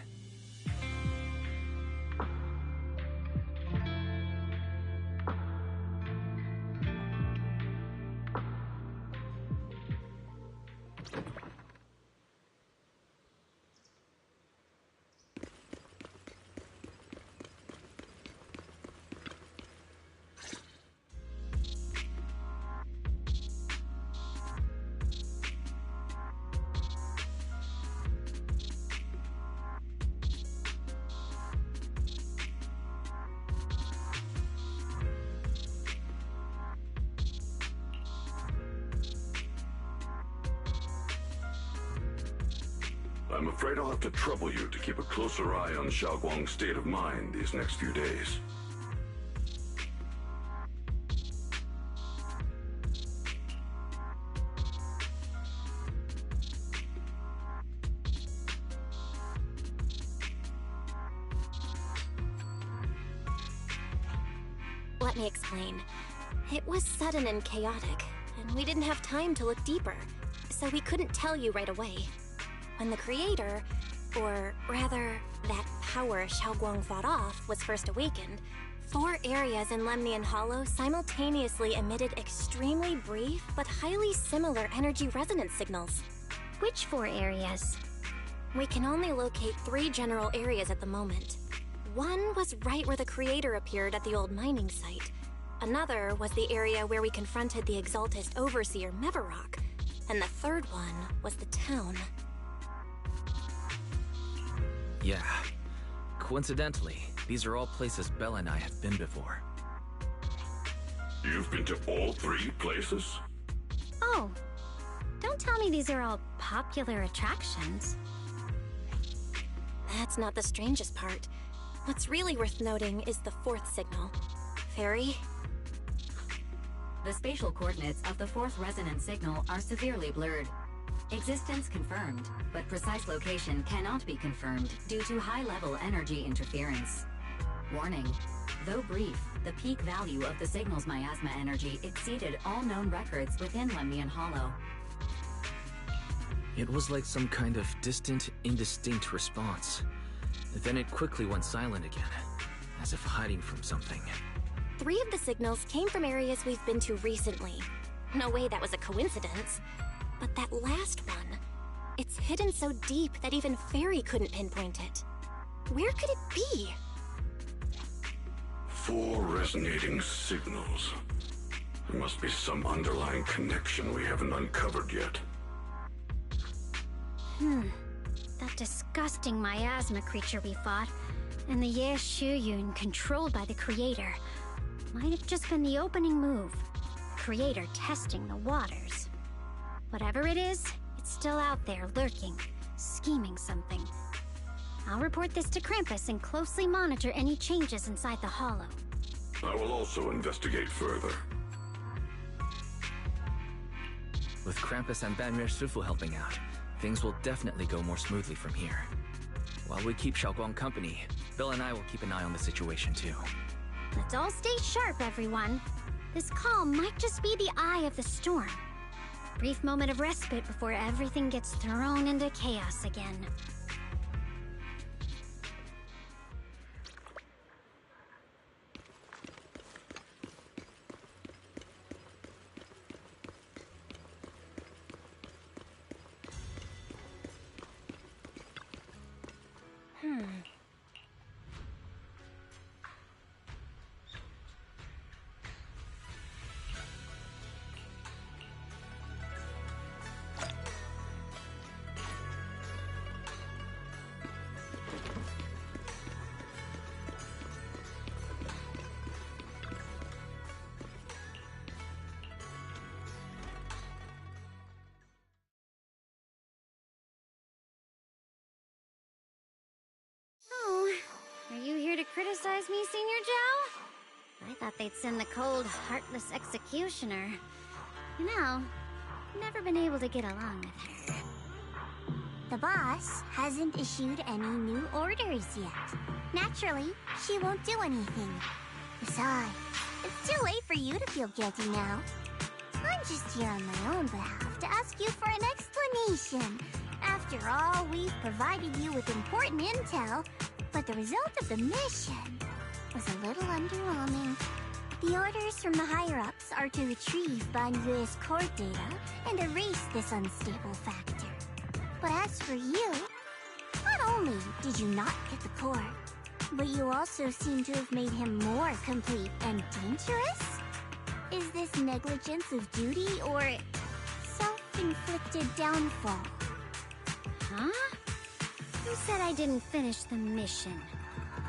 I'm afraid I'll have to trouble you to keep a closer eye on Xiaoguang's state of mind these next few days. Let me explain. It was sudden and chaotic, and we didn't have time to look deeper, so we couldn't tell you right away. When the creator, or rather, that power Xiaoguang fought off, was first awakened, 4 areas in Lemnian Hollow simultaneously emitted extremely brief but highly similar energy resonance signals. Which 4 areas? We can only locate 3 general areas at the moment. One was right where the creator appeared at the old mining site. Another was the area where we confronted the Exaltist Overseer Mevarok. And the third one was the town. Yeah. Coincidentally, these are all places Bella and I have been before. You've been to all 3 places? Oh, don't tell me these are all popular attractions. That's not the strangest part. What's really worth noting is the 4th signal. Fairy? The spatial coordinates of the 4th resonance signal are severely blurred. Existence confirmed, but precise location cannot be confirmed due to high-level energy interference. Warning. Though brief, the peak value of the signal's miasma energy exceeded all known records within Lemnian Hollow. It was like some kind of distant, indistinct response. Then it quickly went silent again, as if hiding from something. 3 of the signals came from areas we've been to recently. No way that was a coincidence. But that last one, it's hidden so deep that even Fairy couldn't pinpoint it. Where could it be? 4 resonating signals. There must be some underlying connection we haven't uncovered yet. That disgusting miasma creature we fought, and the Ye Shuyun controlled by the Creator, might have just been the opening move. The Creator testing the waters. Whatever it is, it's still out there lurking, scheming something. I'll report this to Krampus and closely monitor any changes inside the Hollow. I will also investigate further. With Krampus and Banmer Shifu helping out, things will definitely go more smoothly from here. While we keep Xiaoguang company, Bill and I will keep an eye on the situation too. Let's all stay sharp, everyone. This calm might just be the eye of the storm. Brief moment of respite before everything gets thrown into chaos again. Are you here to criticize me, Senior Joe? I thought they'd send the cold, heartless executioner. You know, never been able to get along with her. The boss hasn't issued any new orders yet. Naturally, she won't do anything. Besides, it's too late for you to feel guilty now. I'm just here on my own behalf to ask you for an explanation. After all, we've provided you with important intel, but the result of the mission was a little underwhelming. The orders from the higher-ups are to retrieve Banyue's court data and erase this unstable factor. But as for you, not only did you not get the core, but you also seem to have made him more complete and dangerous? Is this negligence of duty or self-inflicted downfall? Huh? Who said I didn't finish the mission?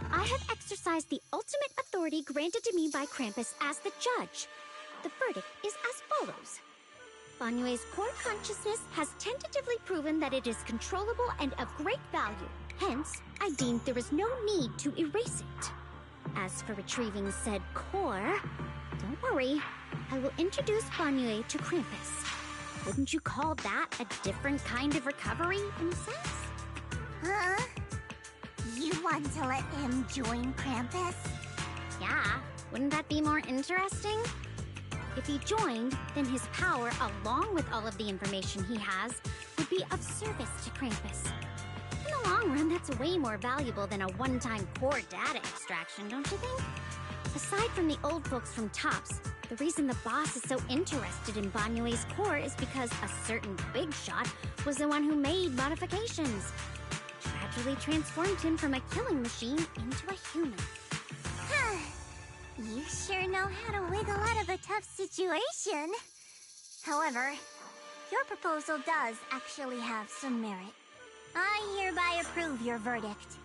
I have exercised the ultimate authority granted to me by Krampus as the judge. The verdict is as follows. Banyue's core consciousness has tentatively proven that it is controllable and of great value. Hence, I deemed there is no need to erase it. As for retrieving said core, don't worry. I will introduce Banyue to Krampus. Wouldn't you call that a different kind of recovery, in a sense? Huh? You want to let him join Krampus? Yeah, Wouldn't that be more interesting? If he joined, then his power, along with all of the information he has, would be of service to Krampus. In the long run, that's way more valuable than a one-time core data extraction, don't you think? Aside from the old folks from TOPS, the reason the boss is so interested in Banyue's core is because a certain big shot was the one who made modifications. Gradually transformed him from a killing machine into a human. You sure know how to wiggle out of a tough situation. However, your proposal does actually have some merit. I hereby approve your verdict.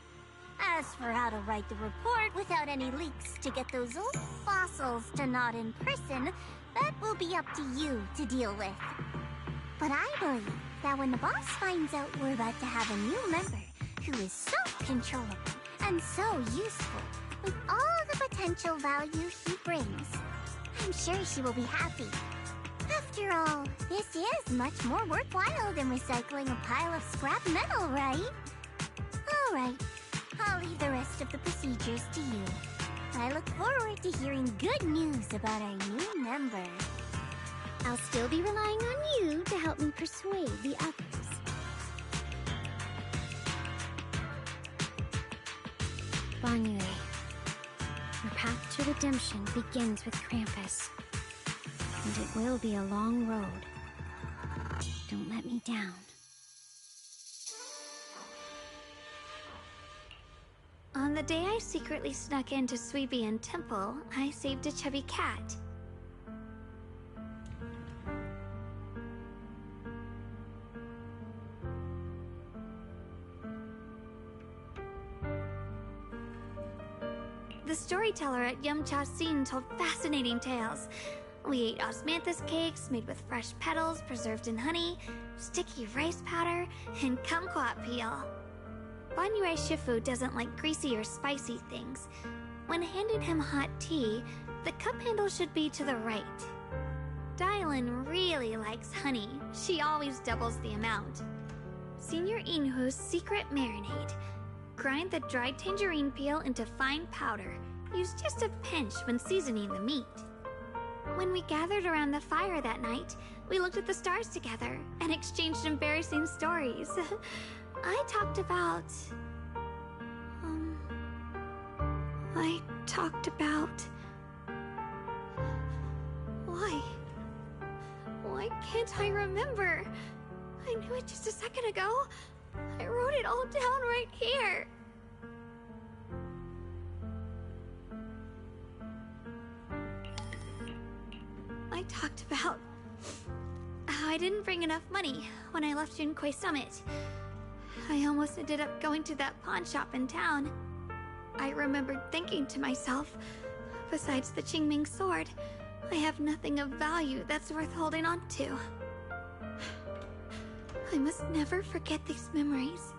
As for how to write the report without any leaks to get those old fossils to nod in person, that will be up to you to deal with. But I believe that when the boss finds out we're about to have a new member who is so controllable and so useful, with all the potential value he brings, I'm sure she will be happy. After all, this is much more worthwhile than recycling a pile of scrap metal, right? Alright, I'll leave the rest of the procedures to you. I look forward to hearing good news about our new member. I'll still be relying on you to help me persuade the others. Banyue, your path to redemption begins with Krampus. And it will be a long road. Don't let me down. On the day I secretly snuck into Suibian Temple, I saved a chubby cat. The storyteller at Yumcha Scene told fascinating tales. We ate osmanthus cakes made with fresh petals preserved in honey, sticky rice powder, and kumquat peel. Banyue Shifu doesn't like greasy or spicy things. When handing him hot tea, the cup handle should be to the right. Dylan really likes honey. She always doubles the amount. Senior Inhu's secret marinade. Grind the dried tangerine peel into fine powder. Use just a pinch when seasoning the meat. When we gathered around the fire that night, we looked at the stars together and exchanged embarrassing stories. I talked about... Why can't I remember? I knew it just a second ago. I wrote it all down right here. I talked about how I didn't bring enough money when I left Junkoi Summit. I almost ended up going to that pawn shop in town. I remembered thinking to myself, besides the Qingming sword, I have nothing of value that's worth holding on to. I must never forget these memories.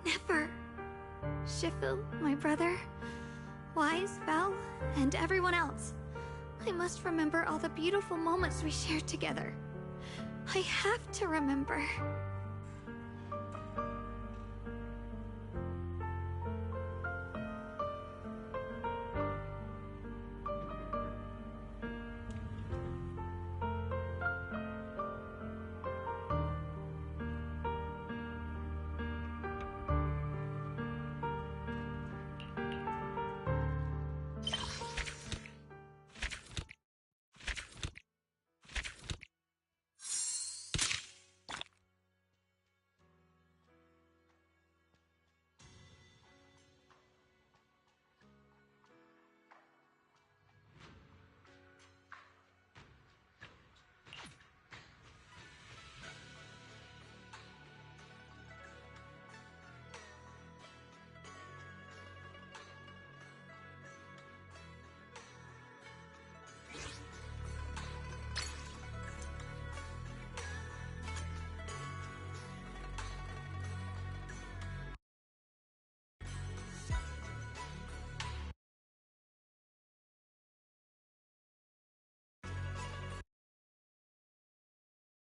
Never. Shifu, my brother, Wise, Belle, and everyone else. I must remember all the beautiful moments we shared together. I have to remember.